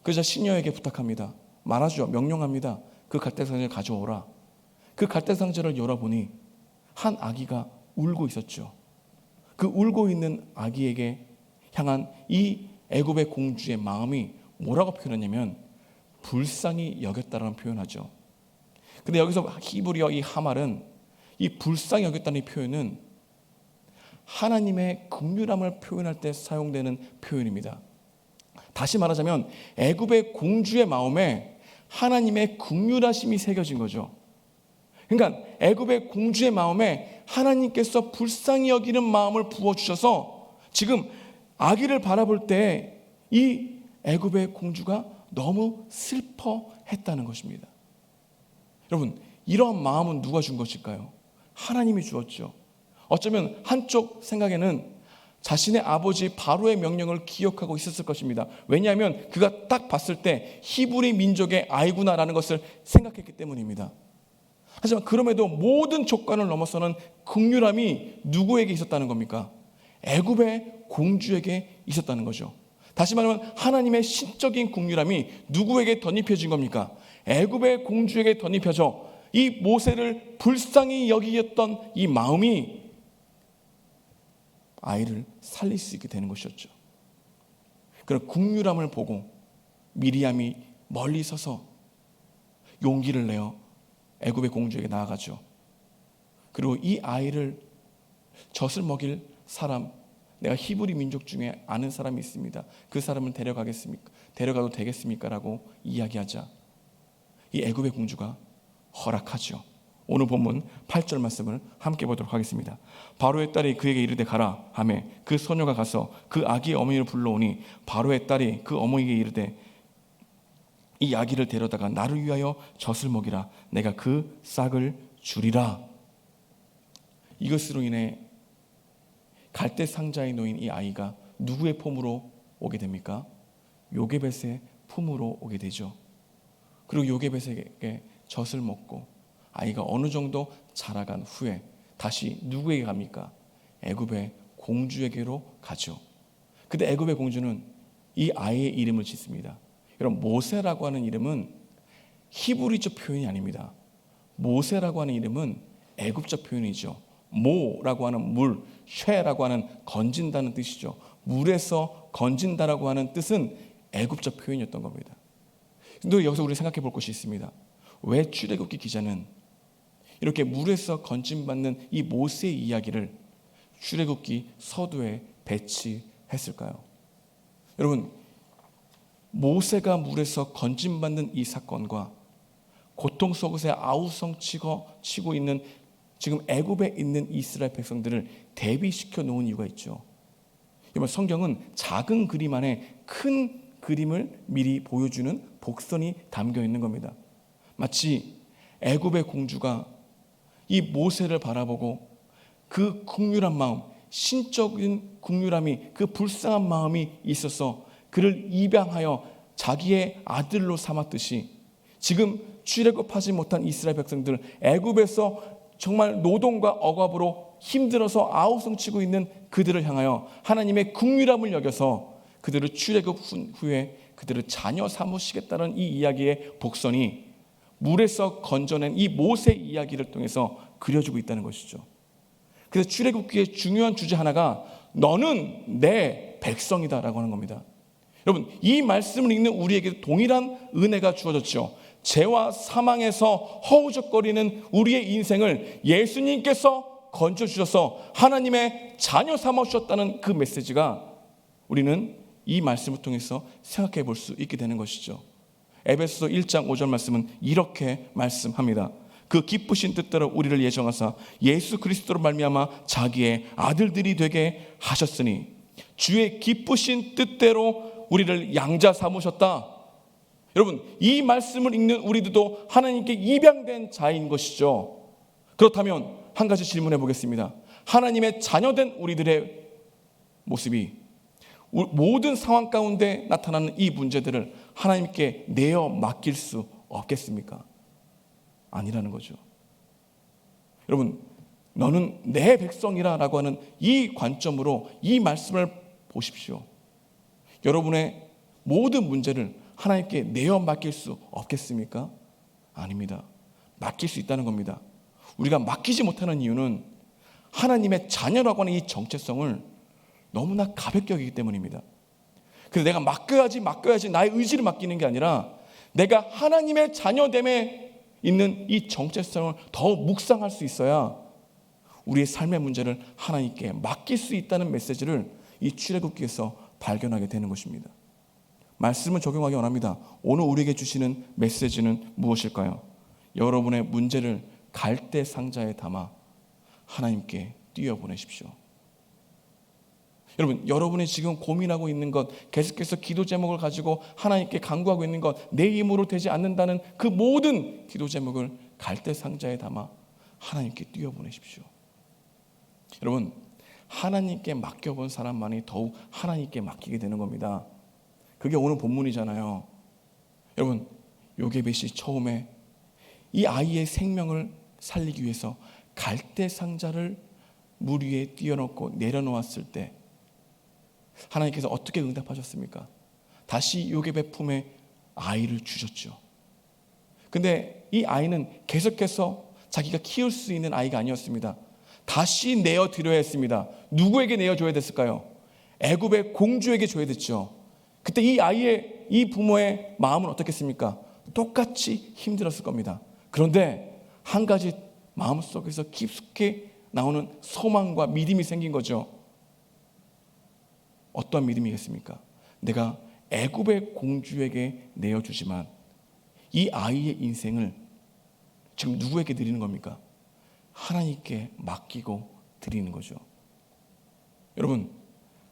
S2: 그래서 시녀에게 부탁합니다. 말하죠. 명령합니다. 그 갈대 상자를 가져오라. 그 갈대 상자를 열어보니 한 아기가 울고 있었죠. 그 울고 있는 아기에게 향한 이 애굽의 공주의 마음이 뭐라고 표현하냐면 불쌍히 여겼다라는 표현하죠. 근데 여기서 히브리어 이 하말은 이 불쌍히 여겼다는 이 표현은 하나님의 긍휼함을 표현할 때 사용되는 표현입니다. 다시 말하자면 애굽의 공주의 마음에 하나님의 긍휼하심이 새겨진 거죠. 그러니까 애굽의 공주의 마음에 하나님께서 불쌍히 여기는 마음을 부어주셔서 지금 아기를 바라볼 때 이 애굽의 공주가 너무 슬퍼했다는 것입니다. 여러분, 이러한 마음은 누가 준 것일까요? 하나님이 주었죠. 어쩌면 한쪽 생각에는 자신의 아버지 바로의 명령을 기억하고 있었을 것입니다. 왜냐하면 그가 딱 봤을 때 히브리 민족의 아이구나라는 것을 생각했기 때문입니다. 하지만 그럼에도 모든 조건을 넘어서는 긍휼함이 누구에게 있었다는 겁니까? 애굽의 공주에게 있었다는 거죠. 다시 말하면 하나님의 신적인 긍휼함이 누구에게 덧입혀진 겁니까? 애굽의 공주에게 덧입혀져 이 모세를 불쌍히 여기었던 이 마음이 아이를 살릴 수 있게 되는 것이었죠. 그런 긍휼함을 보고 미리암이 멀리 서서 용기를 내어 애굽의 공주에게 나아가죠. 그리고 이 아이를 젖을 먹일 사람, 내가 히브리 민족 중에 아는 사람이 있습니다. 그 사람을 데려가겠습니까? 데려가도 되겠습니까? 라고 이야기하자 이 애굽의 공주가 허락하죠. 오늘 본문 8절 말씀을 함께 보도록 하겠습니다. 바로의 딸이 그에게 이르되 가라 하매 그 소녀가 가서 그 아기의 어머니를 불러오니 바로의 딸이 그 어머니에게 이르되 이 아기를 데려다가 나를 위하여 젖을 먹이라. 내가 그 싹을 주리라. 이것으로 인해 갈대 상자에 놓인 이 아이가 누구의 품으로 오게 됩니까? 요게벳의 품으로 오게 되죠. 그리고 요게벳에게 젖을 먹고 아이가 어느 정도 자라간 후에 다시 누구에게 갑니까? 애굽의 공주에게로 가죠. 근데 애굽의 공주는 이 아이의 이름을 짓습니다. 여러분, 모세라고 하는 이름은 히브리적 표현이 아닙니다. 모세라고 하는 이름은 애굽적 표현이죠. 모라고 하는 물, 쉐라고 하는 건진다는 뜻이죠. 물에서 건진다라고 하는 뜻은 애굽적 표현이었던 겁니다. 근데 여기서 우리 생각해 볼 것이 있습니다. 왜 출애굽기 기자는 이렇게 물에서 건진받는 이 모세의 이야기를 출애굽기 서두에 배치했을까요? 여러분, 모세가 물에서 건진받는 이 사건과 고통 속에서 아우성 치고 있는 지금 애굽에 있는 이스라엘 백성들을 대비시켜 놓은 이유가 있죠. 여러분, 성경은 작은 그림 안에 큰 그림을 미리 보여주는 복선이 담겨 있는 겁니다. 마치 애굽의 공주가 이 모세를 바라보고 그 긍휼한 마음, 신적인 긍휼함이, 그 불쌍한 마음이 있어서 그를 입양하여 자기의 아들로 삼았듯이 지금 출애굽하지 못한 이스라엘 백성들, 애굽에서 정말 노동과 억압으로 힘들어서 아우성치고 있는 그들을 향하여 하나님의 긍휼함을 여겨서 그들을 출애굽 후에 그들을 자녀 삼으시겠다는 이 이야기의 복선이 물에서 건져낸 이 모세 이야기를 통해서 그려지고 있다는 것이죠. 그래서 출애굽기의 중요한 주제 하나가 너는 내 백성이다라고 하는 겁니다. 여러분, 이 말씀을 읽는 우리에게 동일한 은혜가 주어졌죠. 죄와 사망에서 허우적거리는 우리의 인생을 예수님께서 건져주셔서 하나님의 자녀 삼아주셨다는 그 메시지가 우리는 이 말씀을 통해서 생각해 볼 수 있게 되는 것이죠. 에베소서 1장 5절 말씀은 이렇게 말씀합니다. 그 기쁘신 뜻대로 우리를 예정하사 예수 그리스도로 말미암아 자기의 아들들이 되게 하셨으니 주의 기쁘신 뜻대로 우리를 양자 삼으셨다. 여러분, 이 말씀을 읽는 우리들도 하나님께 입양된 자인 것이죠. 그렇다면 한 가지 질문해 보겠습니다. 하나님의 자녀된 우리들의 모습이 모든 상황 가운데 나타나는 이 문제들을 하나님께 내어 맡길 수 없겠습니까? 아니라는 거죠. 여러분, 너는 내 백성이라고 하는 이 관점으로 이 말씀을 보십시오. 여러분의 모든 문제를 하나님께 내어 맡길 수 없겠습니까? 아닙니다. 맡길 수 있다는 겁니다. 우리가 맡기지 못하는 이유는 하나님의 자녀라고 하는 이 정체성을 너무나 가볍게 여기기 때문입니다. 그래서 내가 맡겨야지 나의 의지를 맡기는 게 아니라 내가 하나님의 자녀됨에 있는 이 정체성을 더 묵상할 수 있어야 우리의 삶의 문제를 하나님께 맡길 수 있다는 메시지를 이 출애굽기에서 발견하게 되는 것입니다. 말씀을 적용하기 원합니다. 오늘 우리에게 주시는 메시지는 무엇일까요? 여러분의 문제를 갈대 상자에 담아 하나님께 띄워보내십시오. 여러분, 여러분이 지금 고민하고 있는 것, 계속해서 기도 제목을 가지고 하나님께 간구하고 있는 것, 내 힘으로 되지 않는다는 그 모든 기도 제목을 갈대 상자에 담아 하나님께 띄워보내십시오. 여러분, 하나님께 맡겨본 사람만이 더욱 하나님께 맡기게 되는 겁니다. 그게 오늘 본문이잖아요. 여러분, 요게벳이 처음에 이 아이의 생명을 살리기 위해서 갈대 상자를 물 위에 띄워놓고 내려놓았을 때 하나님께서 어떻게 응답하셨습니까? 다시 요게벳 품에 아이를 주셨죠. 근데 이 아이는 계속해서 자기가 키울 수 있는 아이가 아니었습니다. 다시 내어드려야 했습니다. 누구에게 내어줘야 됐을까요? 애굽의 공주에게 줘야 됐죠. 그때 이 아이의, 이 부모의 마음은 어떻겠습니까? 똑같이 힘들었을 겁니다. 그런데 한 가지 마음속에서 깊숙이 나오는 소망과 믿음이 생긴 거죠. 어떠한 믿음이겠습니까? 내가 애굽의 공주에게 내어주지만 이 아이의 인생을 지금 누구에게 드리는 겁니까? 하나님께 맡기고 드리는 거죠. 여러분,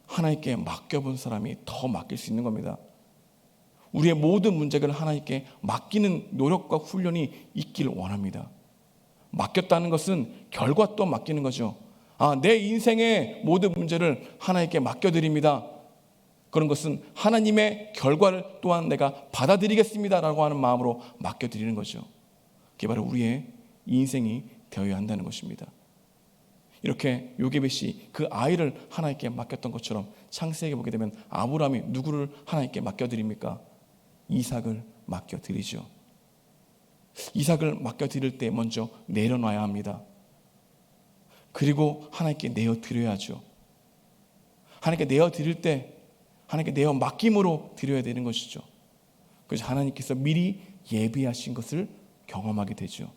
S2: 하나님께 맡겨본 사람이 더 맡길 수 있는 겁니다. 우리의 모든 문제를 하나님께 맡기는 노력과 훈련이 있기를 원합니다. 맡겼다는 것은 결과 또 맡기는 거죠. 내 인생의 모든 문제를 하나님께 맡겨드립니다. 그런 것은 하나님의 결과를 또한 내가 받아들이겠습니다라고 하는 마음으로 맡겨드리는 거죠. 그게 바로 우리의 인생이 되어야 한다는 것입니다. 이렇게 요게벳이 그 아이를 하나님께 맡겼던 것처럼 창세기에 보게 되면 아브라함이 누구를 하나님께 맡겨드립니까? 이삭을 맡겨드리죠. 이삭을 맡겨드릴 때 먼저 내려놔야 합니다. 그리고 하나님께 내어드려야죠. 하나님께 내어드릴 때 하나님께 내어 맡김으로 드려야 되는 것이죠. 그래서 하나님께서 미리 예비하신 것을 경험하게 되죠.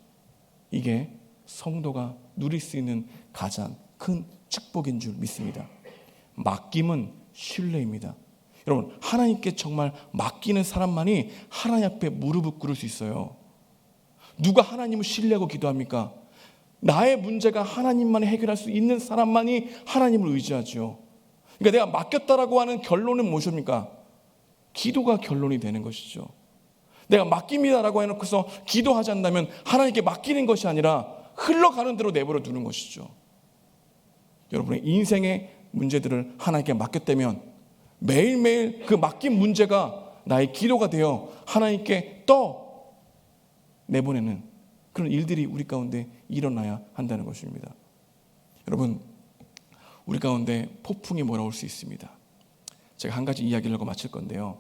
S2: 이게 성도가 누릴 수 있는 가장 큰 축복인 줄 믿습니다. 맡김은 신뢰입니다. 여러분, 하나님께 정말 맡기는 사람만이 하나님 앞에 무릎을 꿇을 수 있어요. 누가 하나님을 신뢰하고 기도합니까? 나의 문제가 하나님만이 해결할 수 있는 사람만이 하나님을 의지하죠. 그러니까 내가 맡겼다라고 하는 결론은 무엇입니까? 기도가 결론이 되는 것이죠. 내가 맡깁니다라고 해놓고서 기도하지 않는다면 하나님께 맡기는 것이 아니라 흘러가는 대로 내버려 두는 것이죠. 여러분의 인생의 문제들을 하나님께 맡겼다면 매일매일 그 맡긴 문제가 나의 기도가 되어 하나님께 내보내는 그런 일들이 우리 가운데 일어나야 한다는 것입니다. 여러분, 우리 가운데 폭풍이 몰아올 수 있습니다. 제가 한 가지 이야기를 하고 마칠 건데요.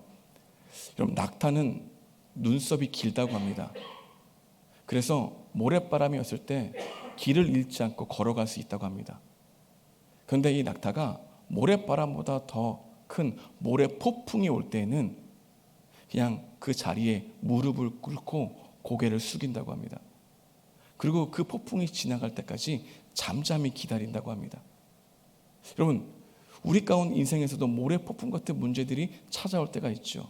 S2: 여러분, 낙타는 눈썹이 길다고 합니다. 그래서 모래바람이 왔을 때 길을 잃지 않고 걸어갈 수 있다고 합니다. 그런데 이 낙타가 모래바람보다 더 큰 모래폭풍이 올 때에는 그냥 그 자리에 무릎을 꿇고 고개를 숙인다고 합니다. 그리고 그 폭풍이 지나갈 때까지 잠잠히 기다린다고 합니다. 여러분, 우리 가운데 인생에서도 모래폭풍 같은 문제들이 찾아올 때가 있죠.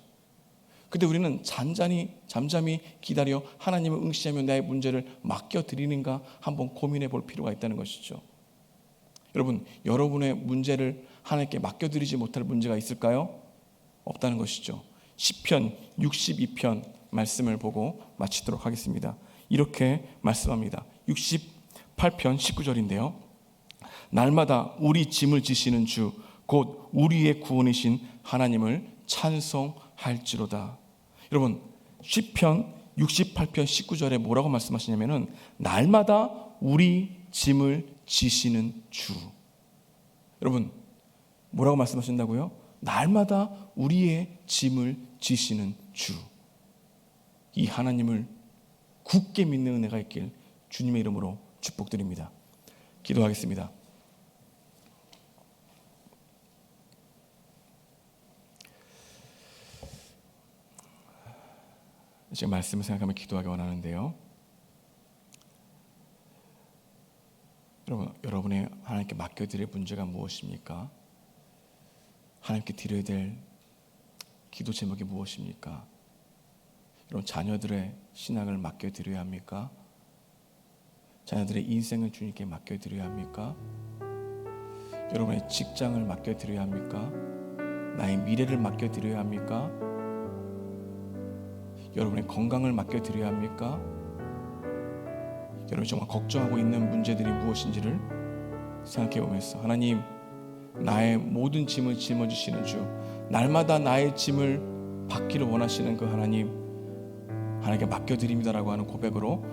S2: 근데 우리는 잠잠히 기다려 하나님을 응시하며 나의 문제를 맡겨드리는가 한번 고민해 볼 필요가 있다는 것이죠. 여러분, 여러분의 문제를 하나님께 맡겨드리지 못할 문제가 있을까요? 없다는 것이죠. 시편 62편 말씀을 보고 마치도록 하겠습니다. 이렇게 말씀합니다. 68편 19절인데요. 날마다 우리 짐을 지시는 주 곧 우리의 구원이신 하나님을 찬송할지로다. 여러분, 시편 68편 19절에 뭐라고 말씀하시냐면은 날마다 우리 짐을 지시는 주. 여러분, 뭐라고 말씀하신다고요? 날마다 우리의 짐을 지시는 주. 이 하나님을 굳게 믿는 은혜가 있길 주님의 이름으로 축복드립니다. 기도하겠습니다. 지금 말씀을 생각하며 기도하기 원하는데요. 여러분의 하나님께 맡겨드릴 문제가 무엇입니까? 하나님께 드려야 될 기도 제목이 무엇입니까? 여러분, 자녀들의 신앙을 맡겨드려야 합니까? 자녀들의 인생을 주님께 맡겨드려야 합니까? 여러분의 직장을 맡겨드려야 합니까? 나의 미래를 맡겨드려야 합니까? 여러분의 건강을 맡겨드려야 합니까? 여러분이 정말 걱정하고 있는 문제들이 무엇인지를 생각해 보면서, 하나님, 나의 모든 짐을 짊어지시는 주, 날마다 나의 짐을 받기를 원하시는 그 하나님, 하나님께 맡겨드립니다라고 하는 고백으로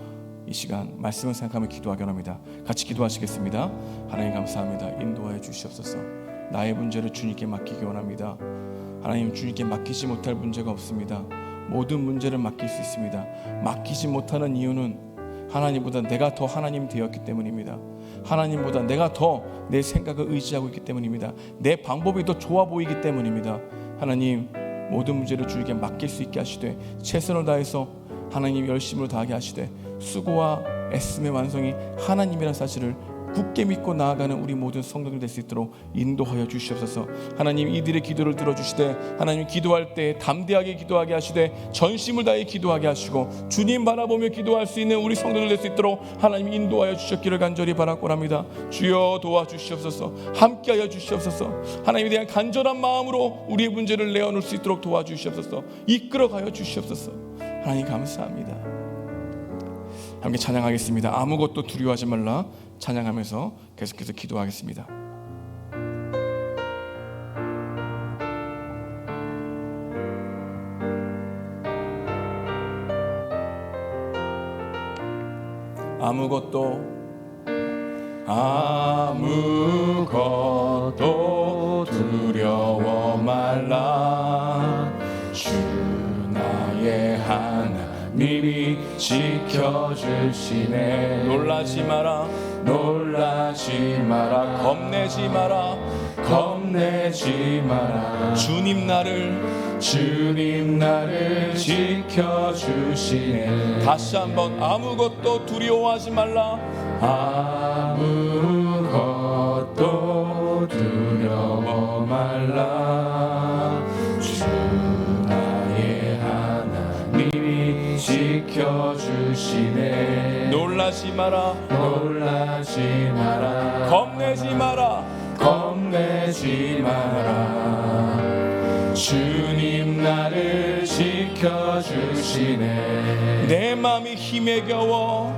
S2: 이 시간 말씀을 생각하며 기도하기 원합니다. 같이 기도하시겠습니다. 하나님 감사합니다. 인도하여 주시옵소서. 나의 문제를 주님께 맡기기 원합니다. 하나님, 주님께 맡기지 못할 문제가 없습니다. 모든 문제를 맡길 수 있습니다. 맡기지 못하는 이유는 하나님보다 내가 더 하나님 되었기 때문입니다. 하나님보다 내가 더 내 생각을 의지하고 있기 때문입니다. 내 방법이 더 좋아 보이기 때문입니다. 하나님, 모든 문제를 주님께 맡길 수 있게 하시되, 최선을 다해서 하나님 열심을 다하게 하시되, 수고와 애씀의 완성이 하나님이라는 사실을 굳게 믿고 나아가는 우리 모든 성도들 될 수 있도록 인도하여 주시옵소서. 하나님, 이들의 기도를 들어주시되, 하나님 기도할 때 담대하게 기도하게 하시되, 전심을 다해 기도하게 하시고, 주님 바라보며 기도할 수 있는 우리 성도들 될 수 있도록 하나님 인도하여 주셨기를 간절히 바라고 합니다. 주여 도와주시옵소서. 함께하여 주시옵소서. 하나님에 대한 간절한 마음으로 우리의 문제를 내어놓을 수 있도록 도와주시옵소서. 이끌어가여 주시옵소서. 하나님 감사합니다. 함께 찬양하겠습니다. 아무것도 두려워하지 말라 찬양하면서 계속해서 기도하겠습니다. 아무것도 두려워 말라. 주 나의 하나님이 지켜주시네. 놀라지 마라, 놀라지 마라, 겁내지 마라, 겁내지 마라. 주님 나를 지켜주시네. 다시 한번, 아무것도 두려워하지 말라. 아무것도 두려워 말라. 주 나의 하나님이 지켜주시네. 놀라지 마라, 놀라지 마라, 겁내지 마라, 겁내지 마라. 주님 나를 지켜주시네. 내 맘이 힘에 겨워,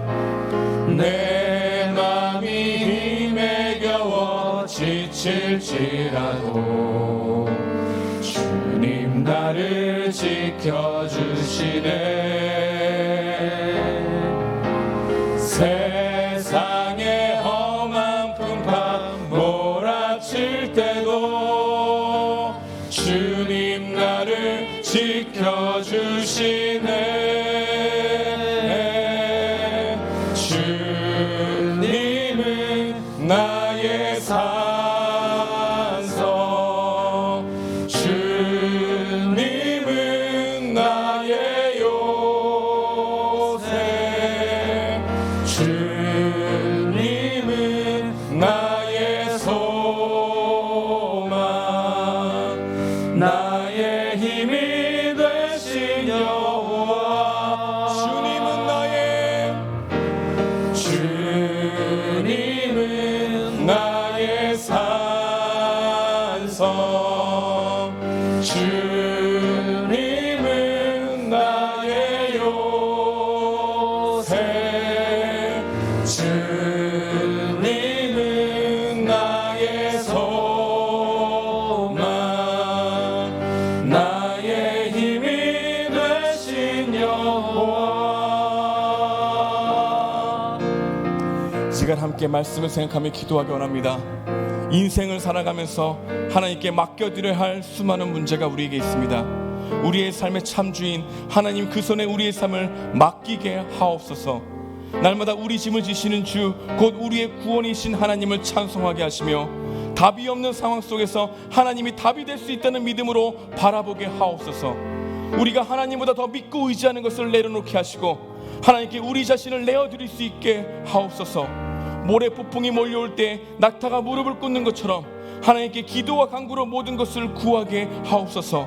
S2: 내 맘이 힘에 겨워 지칠지라도 주님 나를 지켜주시네. 세상의 험한 풍파 몰아칠 때도 주님 나를 지켜주시네. 주님은 나의 산성, 주님은 나의 요새, 주님은 나의 소망, 나의 힘이 되신 여호와. 주님은 나의 산성, 주님은 나의 요새, 주님은 나의 소망, 나의 힘이 되신 여호와. 시간 함께 말씀을 생각하며 기도하기 원합니다. 인생을 살아가면서 하나님께 맡겨드려야 할 수많은 문제가 우리에게 있습니다. 우리의 삶의 참주인 하나님, 그 손에 우리의 삶을 맡기게 하옵소서. 날마다 우리 짐을 지시는 주, 곧 우리의 구원이신 하나님을 찬송하게 하시며, 답이 없는 상황 속에서 하나님이 답이 될 수 있다는 믿음으로 바라보게 하옵소서. 우리가 하나님보다 더 믿고 의지하는 것을 내려놓게 하시고, 하나님께 우리 자신을 내어드릴 수 있게 하옵소서. 모래 폭풍이 몰려올 때 낙타가 무릎을 꿇는 것처럼 하나님께 기도와 간구로 모든 것을 구하게 하옵소서.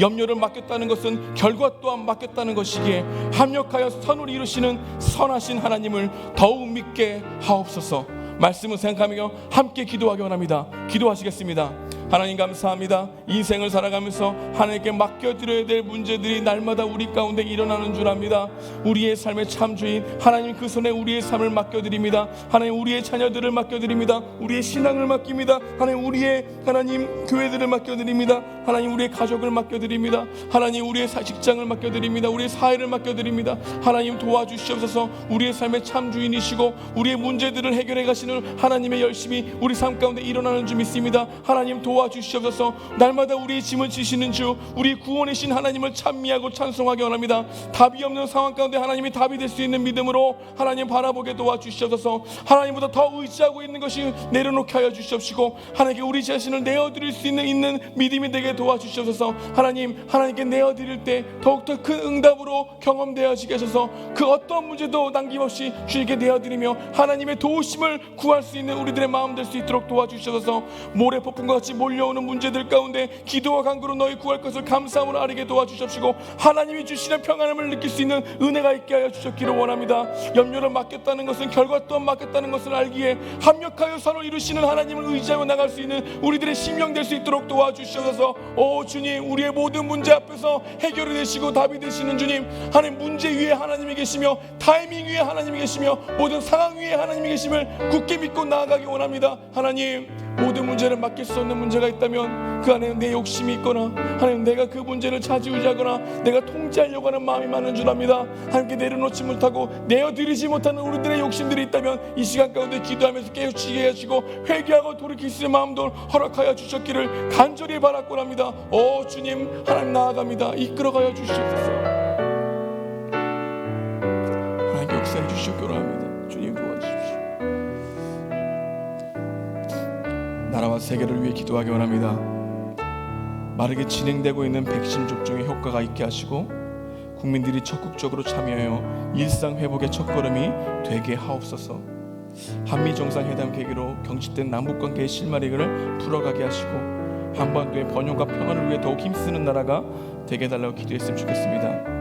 S2: 염려를 맡겼다는 것은 결과 또한 맡겼다는 것이기에 합력하여 선을 이루시는 선하신 하나님을 더욱 믿게 하옵소서. 말씀을 생각하며 함께 기도하기 원합니다. 기도하시겠습니다. 하나님 감사합니다. 인생을 살아가면서 하나님께 맡겨드려야 될 문제들이 날마다 우리 가운데 일어나는 줄 압니다. 우리의 삶의 참주인 하나님 그 손에 우리의 삶을 맡겨드립니다. 하나님 우리의 자녀들을 맡겨드립니다. 우리의 신앙을 맡깁니다. 하나님 우리의 하나님 교회들을 맡겨드립니다. 하나님 우리의 가족을 맡겨드립니다. 하나님 우리의 직장을 맡겨드립니다. 우리의 사회를 맡겨드립니다. 하나님 도와주시옵소서. 우리의 삶의 참주인이시고 우리의 문제들을 해결해 가시는 하나님의 열심히 우리 삶 가운데 일어나는 줄 믿습니다. 하나님 도와주시옵소서. 날마다 우리의 짐을 지시는 주 우리 구원이신 하나님을 찬미하고 찬송하기 원합니다. 답이 없는 상황 가운데 하나님이 답이 될 수 있는 믿음으로 하나님 바라보게 도와주시옵소서. 하나님보다 더 의지하고 있는 것이 내려놓게 하여 주시옵시고 하나님께 우리 자신을 내어드릴 수 있는 믿음이 되게 도와주시옵소서. 하나님께 내어드릴 때 더욱더 큰 응답으로 경험되어지게 하셔서 그 어떤 문제도 남김없이 주에게 내어드리며 하나님의 도우심을 구할 수 있는 우리들의 마음 될 수 있도록 도와주시옵소서. 모래 폭풍과 같이 몰려오는 문제들 가운데 기도와 간구로 너희 구할 것을 감사함으로 아뢰게 도와주시옵시고 하나님이 주시는 평안함을 느낄 수 있는 은혜가 있게 하여 주셨기를 원합니다. 염려를 맡겼다는 것은 결과 또한 맡겼다는 것을 알기에 합력하여 서로 이루시는 하나님을 의지하며 나갈 수 있는 우리들의 심령 될 수 있도록 도와주시옵소서. 오 주님 우리의 모든 문제 앞에서 해결이 되시고 답이 되시는 주님 하나님 문제 위에 하나님이 계시며 타이밍 위에 하나님이 계시며 모든 상황 위에 하나님이 계심을 굳게 믿고 나아가기 원합니다. 하나님 모든 문제를 맡길 수 없는 문제가 있다면 그 안에 내 욕심이 있거나 하나님 내가 그 문제를 차지하거나 내가 통제하려고 하는 마음이 많은 줄 압니다. 하나님께 내려놓지 못하고 내어드리지 못하는 우리들의 욕심들이 있다면 이 시간 가운데 기도하면서 깨우치게 하시고 회개하고 돌이킬 수 있는 마음도 허락하여 주셨기를 간절히 바랐고 합니다. 오 주님 하나님 나아갑니다. 이끌어가여 주시옵소서. 하나님 역사해 주시옵기로 합니다. 주님 도와주십시오. 나라와 세계를 위해 기도하기 원합니다. 빠르게 진행되고 있는 백신 접종의 효과가 있게 하시고 국민들이 적극적으로 참여하여 일상 회복의 첫걸음이 되게 하옵소서. 한미 정상회담 계기로 경직된 남북관계의 실마리를 풀어가게 하시고 한반도의 번영과 평화를 위해 더욱 힘쓰는 나라가 되게 해달라고 기도했으면 좋겠습니다.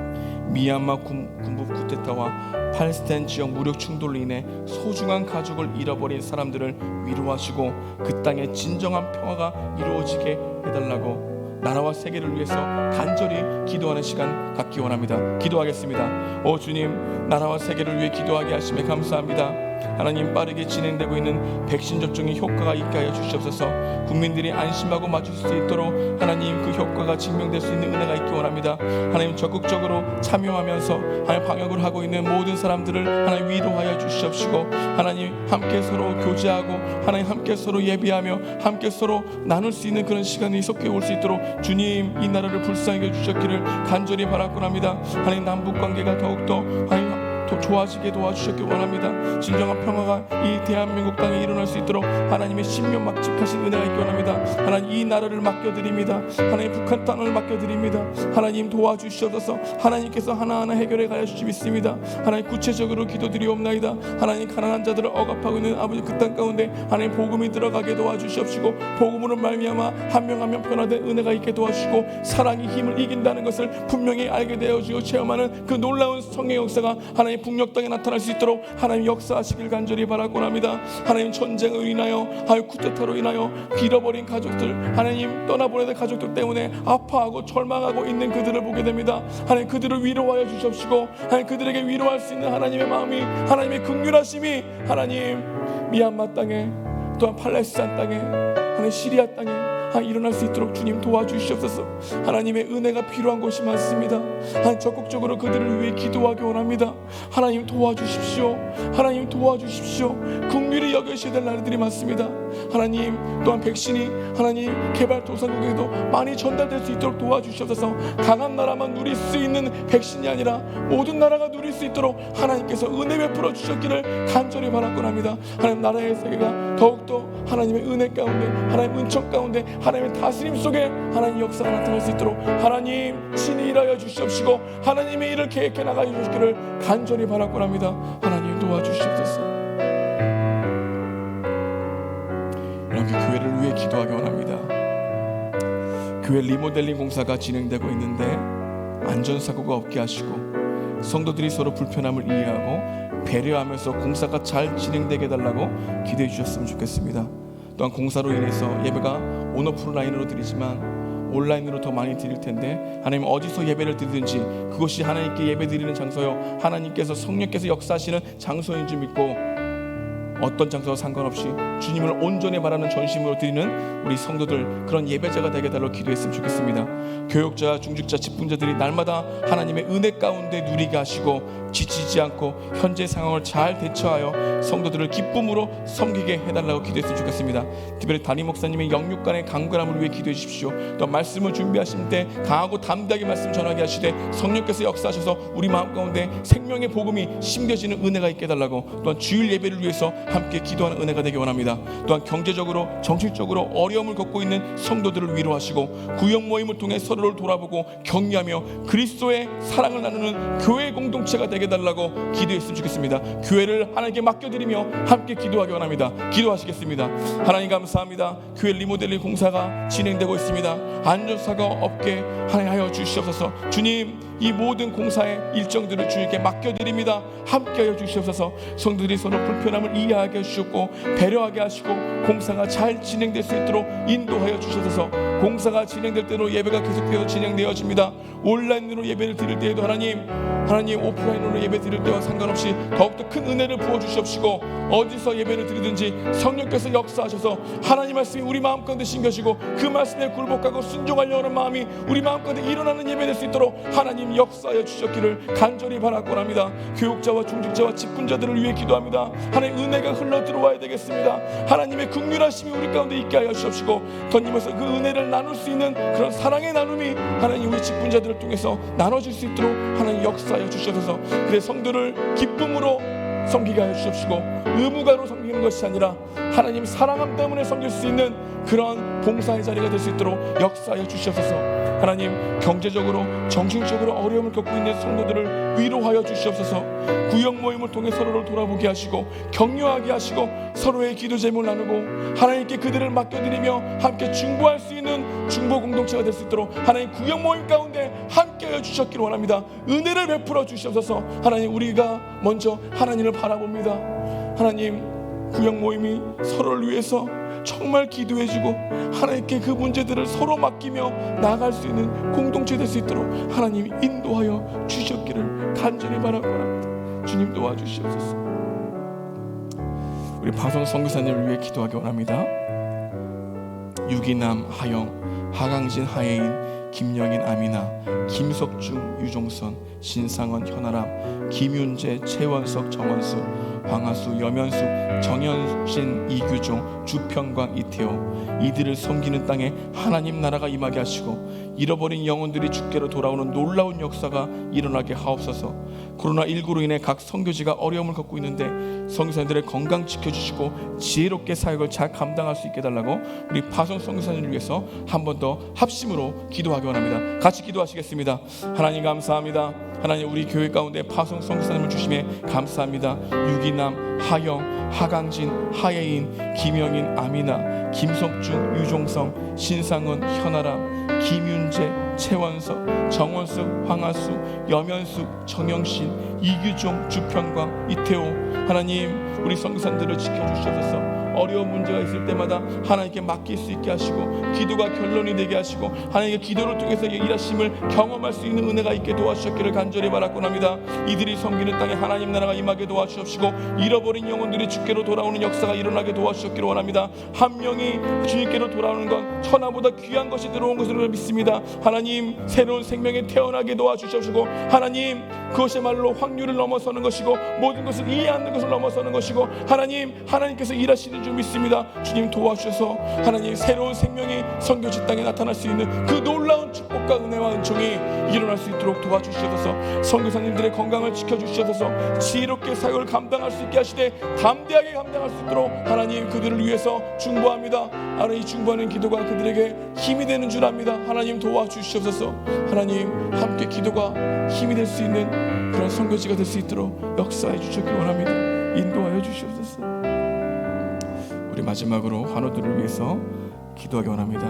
S2: 미얀마 군부 쿠데타와 팔레스타인 지역 무력 충돌로 인해 소중한 가족을 잃어버린 사람들을 위로하시고 그 땅에 진정한 평화가 이루어지게 해달라고 나라와 세계를 위해서 간절히 기도하는 시간 갖기 원합니다. 기도하겠습니다. 오 주님 나라와 세계를 위해 기도하게 하심에 감사합니다. 하나님 빠르게 진행되고 있는 백신 접종의 효과가 있게 하여 주시옵소서. 국민들이 안심하고 맞을 수 있도록 하나님 그 효과가 증명될 수 있는 은혜가 있기 원합니다. 하나님 적극적으로 참여하면서 하나님 방역을 하고 있는 모든 사람들을 하나님 위로하여 주시옵시고 하나님 함께 서로 교제하고 하나님 함께 서로 예비하며 함께 서로 나눌 수 있는 그런 시간이 속해 올 수 있도록 주님 이 나라를 불쌍히 해주셨기를 간절히 바라곤 합니다. 하나님 남북관계가 더욱더 하나님 더 좋아지게 도와주셨기 원합니다. 진정한 평화가 이 대한민국 땅에 일어날 수 있도록 하나님의 신명막직하신 은혜가 있기 원합니다. 하나님 이 나라를 맡겨드립니다. 하나님 북한 땅을 맡겨드립니다. 하나님 도와주시옵소서. 하나님께서 하나하나 해결해 가야 주시 믿습니다. 하나님 구체적으로 기도드리옵나이다. 하나님 가난한 자들을 억압하고 있는 아버지 그 땅 가운데 하나님 복음이 들어가게 도와주시옵시고 복음으로 말미암아 한 명 한 명 변화된 은혜가 있게 도와주시고 사랑이 힘을 이긴다는 것을 분명히 알게 되어지고 체험하는 그 놀라운 성의 역사가 하나님 북녘 땅에 나타날 수 있도록 하나님 역사하시길 간절히 바라곤 합니다. 하나님 전쟁으로 인하여 쿠데타로 인하여 잃어버린 가족들 하나님 떠나보내야 될 가족들 때문에 아파하고 절망하고 있는 그들을 보게 됩니다. 하나님 그들을 위로하여 주시옵시고 하나님 그들에게 위로할 수 있는 하나님의 마음이 하나님의 긍휼하심이 하나님 미얀마 땅에 또한 팔레스타인 땅에 하나님 시리아 땅에 일어날 수 있도록 주님 도와주시옵소서. 하나님의 은혜가 필요한 곳이 많습니다. 하나님 적극적으로 그들을 위해 기도하기 원합니다. 하나님 도와주십시오. 하나님 도와주십시오. 긍휼히 여겨주셔야 될 날들이 많습니다. 하나님 또한 백신이 하나님 개발도상국에도 많이 전달될 수 있도록 도와주시옵소서. 강한 나라만 누릴 수 있는 백신이 아니라 모든 나라가 누릴 수 있도록 하나님께서 은혜 베풀어 주셨기를 간절히 바라곤 합니다. 하나님 나라의 세계가 더욱더 하나님의 은혜 가운데 하나님 은총 가운데 하나님의 다스림 속에 하나님 역사가 나타날 수 있도록 하나님 친히 일하여 주시옵시고 하나님의 일을 계획해 나가여 주시기를 간절히 바라곤 합니다. 하나님 도와주시옵소서. 이렇게 교회를 위해 기도하기 원합니다. 교회 리모델링 공사가 진행되고 있는데 안전사고가 없게 하시고 성도들이 서로 불편함을 이해하고 배려하면서 공사가 잘 진행되게 해달라고 기도해 주셨으면 좋겠습니다. 또한 공사로 인해서 예배가 온오프라인으로 드리지만 온라인으로 더 많이 드릴 텐데 하나님 어디서 예배를 드리든지 그것이 하나님께 예배 드리는 장소요, 하나님께서 성령께서 역사하시는 장소인 줄 믿고 어떤 장소와 상관없이 주님을 온전히 바라는 전심으로 드리는 우리 성도들, 그런 예배자가 되게 달라고 기도했으면 좋겠습니다. 교육자, 중직자, 직분자들이 날마다 하나님의 은혜 가운데 누리게 하시고 지치지 않고 현재 상황을 잘 대처하여 성도들을 기쁨으로 섬기게 해달라고 기도했으면 좋겠습니다. 특별히 담임 목사님의 영육간의 강건함을 위해 기도해 주십시오. 또 말씀을 준비하실 때 강하고 담대하게 말씀 전하게 하시되 성령께서 역사하셔서 우리 마음 가운데 생명의 복음이 심겨지는 은혜가 있게 해달라고, 또한 주일 예배를 위해서 함께 기도하는 은혜가 되기 원합니다. 또한 경제적으로 정신적으로 어려움을 겪고 있는 성도들을 위로하시고 구역 모임을 통해 서로를 돌아보고 격려하며 그리스도의 사랑을 나누는 교회 공동체가 되게 해달라고 기도했으면 좋겠습니다. 교회를 하나님께 맡겨드리며 함께 기도하기 원합니다. 기도하시겠습니다. 하나님 감사합니다. 교회 리모델링 공사가 진행되고 있습니다. 안전사가 없게 하여 주시옵소서. 주님, 이 모든 공사의 일정들을 주님께 맡겨드립니다. 함께하여 주시옵소서. 성도들이 서로 불편함을 이해하게 해주셨고 배려하게 하시고 공사가 잘 진행될 수 있도록 인도하여 주셔서 공사가 진행될 때로 예배가 계속되어 진행되어집니다. 온라인으로 예배를 드릴 때에도 하나님 오프라인으로 예배 드릴 때와 상관없이 더욱더 큰 은혜를 부어주시옵시고 어디서 예배를 드리든지 성령께서 역사하셔서 하나님 말씀이 우리 마음 가운데 심겨지고 그 말씀에 굴복하고 순종하려 하는 마음이 우리 마음 가운데 일어나는 예배 될 수 있도록 하나님 역사하여 주셨기를 간절히 바라곤 합니다. 교육자와 중직자와 직분자들을 위해 기도합니다. 하나님 은혜가 흘러 들어와야 되겠습니다. 하나님의 긍휼하심이 우리 가운데 있게 하여 주옵시고 덧입어서 그 은혜를 나눌 수 있는 그런 사랑의 나눔이 하나님 우리 직분자들을 통해서 나눠질 수 있도록 하나님 역사하여 주셔서 그래 성도를 기쁨으로 섬기게 하여 주십시고 의무가로 섬기는 것이 아니라 하나님 사랑함 때문에 섬길 수 있는 그런 봉사의 자리가 될 수 있도록 역사하여 주시옵소서. 하나님 경제적으로 정신적으로 어려움을 겪고 있는 성도들을 위로하여 주시옵소서. 구역 모임을 통해 서로를 돌아보게 하시고 격려하게 하시고 서로의 기도 제목을 나누고 하나님께 그들을 맡겨드리며 함께 중보할 수 있는 중보 공동체가 될 수 있도록 하나님 구역 모임 가운데 함께하여 주셨기를 원합니다. 은혜를 베풀어 주시옵소서. 하나님 우리가 먼저 하나님을 바라봅니다. 하나님 구역 모임이 서로를 위해서 정말 기도해주고 하나님께 그 문제들을 서로 맡기며 나아갈 수 있는 공동체 될 수 있도록 하나님이 인도하여 주셨기를 간절히 바라고 합니다. 주님 도와주시옵소서. 우리 파송 선교사님을 위해 기도하기 원합니다. 유기남, 하영, 하강진, 하예인, 김영인, 아미나, 김석중, 유종선, 신상원, 현아람, 김윤재, 최원석, 정원수, 황하수, 여면수, 정현신, 이규종, 주평광, 이태호, 이들을 섬기는 땅에 하나님 나라가 임하게 하시고 잃어버린 영혼들이 주께로 돌아오는 놀라운 역사가 일어나게 하옵소서. 코로나19로 인해 각 선교지가 어려움을 겪고 있는데 선교사님들의 건강 지켜주시고 지혜롭게 사역을 잘 감당할 수 있게 해달라고 우리 파송 선교사님을 위해서 한 번 더 합심으로 기도하기 원합니다. 같이 기도하시겠습니다. 하나님 감사합니다. 하나님 우리 교회 가운데 파송 선교사님을 주심에 감사합니다. 유기남, 하영, 하강진, 하예인, 김영인, 아미나, 김석준, 유종성, 신상은, 현아람, 김윤재, 최원석, 정원수, 황하수, 여면수, 정영신, 이규종, 주평광, 이태호. 하나님 우리 선교사님들을 지켜주셔서 어려운 문제가 있을 때마다 하나님께 맡길 수 있게 하시고 기도가 결론이 되게 하시고 하나님의 기도를 통해서 일하심을 경험할 수 있는 은혜가 있게 도와주셨기를 간절히 바라곤 합니다. 이들이 섬기는 땅에 하나님 나라가 임하게 도와주시옵시고 잃어버린 영혼들이 주께로 돌아오는 역사가 일어나게 도와주셨기를 원합니다. 한 명이 주님께로 돌아오는 건 천하보다 귀한 것이 들어온 것으로 믿습니다. 하나님 새로운 생명에 태어나게 도와주시옵시고 하나님 그것이야말로 확률을 넘어서는 것이고 모든 것을 이해하는 것을 넘어서는 것이고 하나님께서 일하시는 줄 믿습니다. 주님 도와주셔서 하나님 새로운 생명이 선교지 땅에 나타날 수 있는 그 놀라운 축복과 은혜와 은총이 일어날 수 있도록 도와주셔서 선교사님들의 건강을 지켜주셔서 지혜롭게 사역을 감당할 수 있게 하시되 담대하게 감당할 수 있도록 하나님 그들을 위해서 중보합니다. 하나님 이 중보하는 기도가 그들에게 힘이 되는 줄 압니다. 하나님 도와주시옵소서. 하나님 함께 기도가 힘이 될 수 있는 그런 선교지가 될 수 있도록 역사해 주시길 원합니다. 인도하여 주시옵소서. 우리 마지막으로 환우들을 위해서 기도하기 원합니다.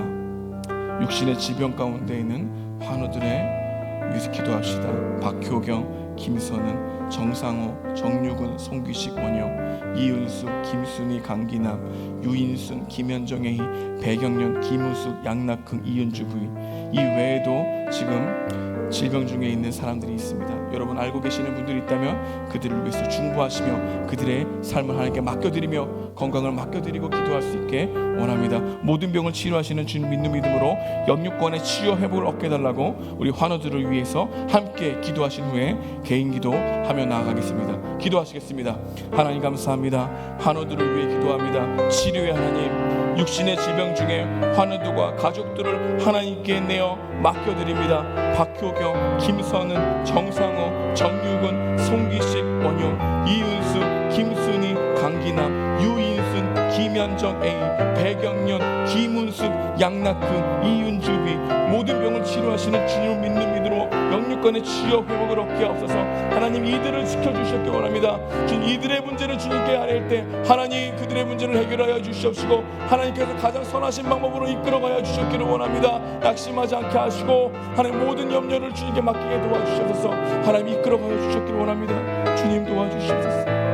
S2: 육신의 질병 가운데 있는 환우들의 위해서 기도합시다. 박효경, 김선은, 정상호, 정유근, 송규식, 원영, 이은수, 김순희, 강기남, 유인순, 김현정의, 배경련, 김우숙, 양낙흥, 이은주 부인. 이 외에도 지금 질병 중에 있는 사람들이 있습니다. 여러분 알고 계시는 분들이 있다면 그들을 위해서 중보하시며 그들의 삶을 하나님께 맡겨드리며 건강을 맡겨드리고 기도할 수 있게 원합니다. 모든 병을 치료하시는 주님 믿는 믿음으로 영육권의 치유 회복을 얻게 해달라고 우리 환우들을 위해서 함께 기도하신 후에 개인 기도하며 나아가겠습니다. 기도하시겠습니다. 하나님 감사합니다. 환우들을 위해 기도합니다. 치료의 하나님, 육신의 질병 중에 환우들과 가족들을 하나님께 내어 맡겨드립니다. 박효경, 김선은, 정상호, 정유근, 송기식, 원용, 이은수, 김순희, 강기남, 유인순, 김현정 A, 배경련, 김은숙, 양낙흥, 이윤주비. 모든 병을 치료하시는 주님을 믿는 믿음으로 영육간의 치유 회복을 얻게 하옵소서. 하나님 이들을 지켜주셨기 원합니다. 주님 이들의 문제를 주님께 아뢰일 때 하나님 그들의 문제를 해결하여 주시옵시고 하나님께서 가장 선하신 방법으로 이끌어가여 주셨기를 원합니다. 낙심하지 않게 하시고 하나님 모든 염려를 주님께 맡기게 도와주셔서 하나님 이끌어가여 주셨기를 원합니다. 주님 도와주시옵소서.